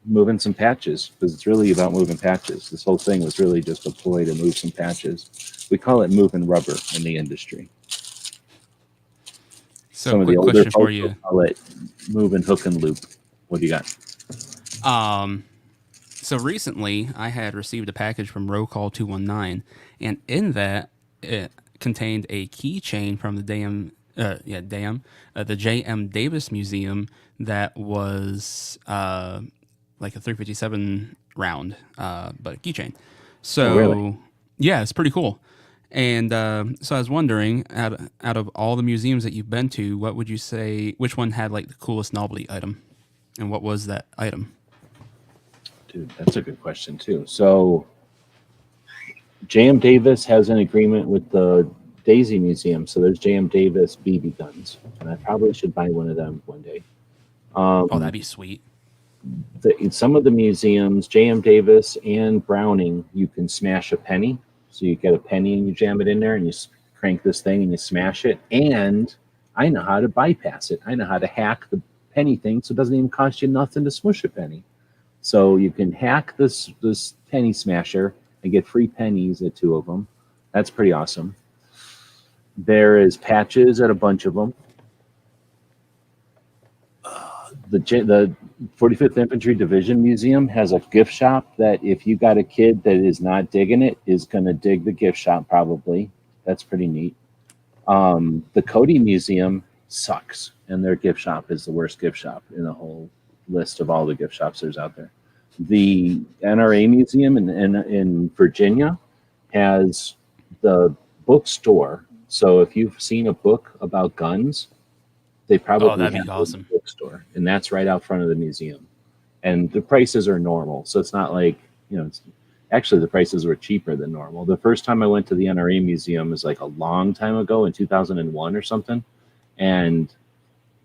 moving some patches, because it's really about moving patches. This whole thing was really just a ploy to move some patches. We call it moving rubber in the industry. So Some of the quick older question for folks you. will call it moving hook and loop. What do you got? So recently I had received a package from Roll Call 219, and in that it contained a keychain from the the J.M. Davis Museum that was like a 357 round, but a keychain. So, really? Yeah, it's pretty cool. And so I was wondering, out of all the museums that you've been to, what would you say, which one had like the coolest novelty item? And what was that item? Dude, that's a good question too. So J.M. Davis has an agreement with the Daisy Museum. So there's J.M. Davis BB guns. And I probably should buy one of them one day. That'd be sweet. In some of the museums, J.M. Davis and Browning, you can smash a penny. So you get a penny and you jam it in there and you crank this thing and you smash it. And I know how to bypass it. I know how to hack the penny thing so it doesn't even cost you nothing to smush a penny. So you can hack this penny smasher and get free pennies at 2 of them. That's pretty awesome. There is patches at a bunch of them. The 45th Infantry Division Museum has a gift shop that if you got a kid that is not digging it, is going to dig the gift shop probably. That's pretty neat. The Cody Museum sucks, and their gift shop is the worst gift shop in the whole list of all the gift shops there's out there. The NRA Museum in Virginia has the bookstore. So if you've seen a book about guns, they probably that'd have be awesome. a bookstore, and that's right out front of the museum. And the prices are normal, so it's not like, actually the prices were cheaper than normal. The first time I went to the NRA Museum was like a long time ago in 2001 or something, and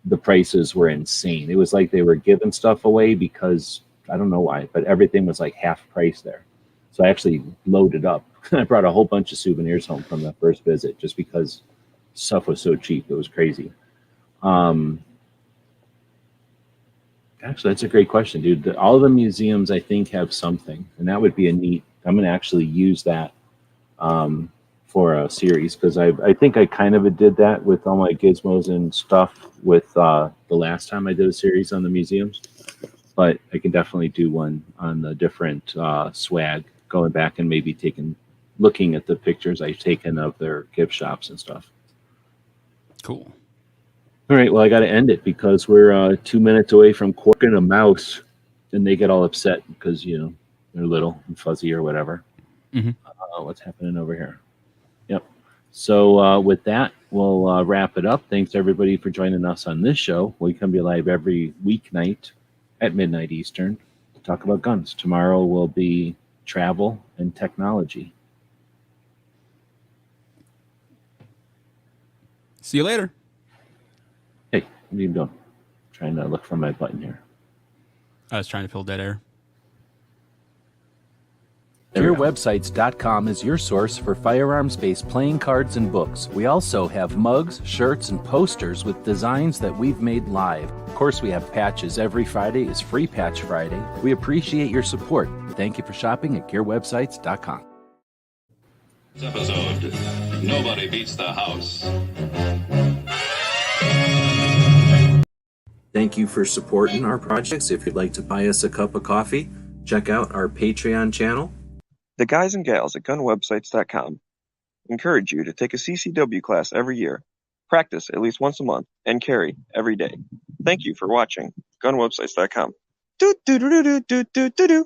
the prices were insane. It was like they were giving stuff away because, I don't know why, but everything was like half price there. So I actually loaded up. I brought a whole bunch of souvenirs home from that first visit just because stuff was so cheap. It was crazy. Actually, that's a great question, dude. All the museums, I think, have something, and that would be a neat. I'm going to actually use that for a series, because I think I kind of did that with all my gizmos and stuff with the last time I did a series on the museums. but I can definitely do one on the different swag, going back and maybe looking at the pictures I've taken of their gift shops and stuff. Cool. All right, well, I got to end it because we're 2 minutes away from corking a mouse, and they get all upset because, you know, they're little and fuzzy or whatever. What's happening over here? Yep. So with that, we'll wrap it up. Thanks, everybody, for joining us on this show. We come to you live every weeknight at midnight Eastern to talk about guns. Tomorrow will be travel and technology. See you later. Hey, what are you doing? Trying to look for my button here. I was trying to fill dead air. GearWebsites.com is your source for firearms-based playing cards and books. We also have mugs, shirts, and posters with designs that we've made live. Of course, we have patches. Every Friday is Free Patch Friday. We appreciate your support. Thank you for shopping at GearWebsites.com. This episode, nobody beats the house. Thank you for supporting our projects. If you'd like to buy us a cup of coffee, check out our Patreon channel. The guys and gals at gunwebsites.com encourage you to take a CCW class every year, practice at least once a month, and carry every day. Thank you for watching gunwebsites.com. Do do do do do do do do.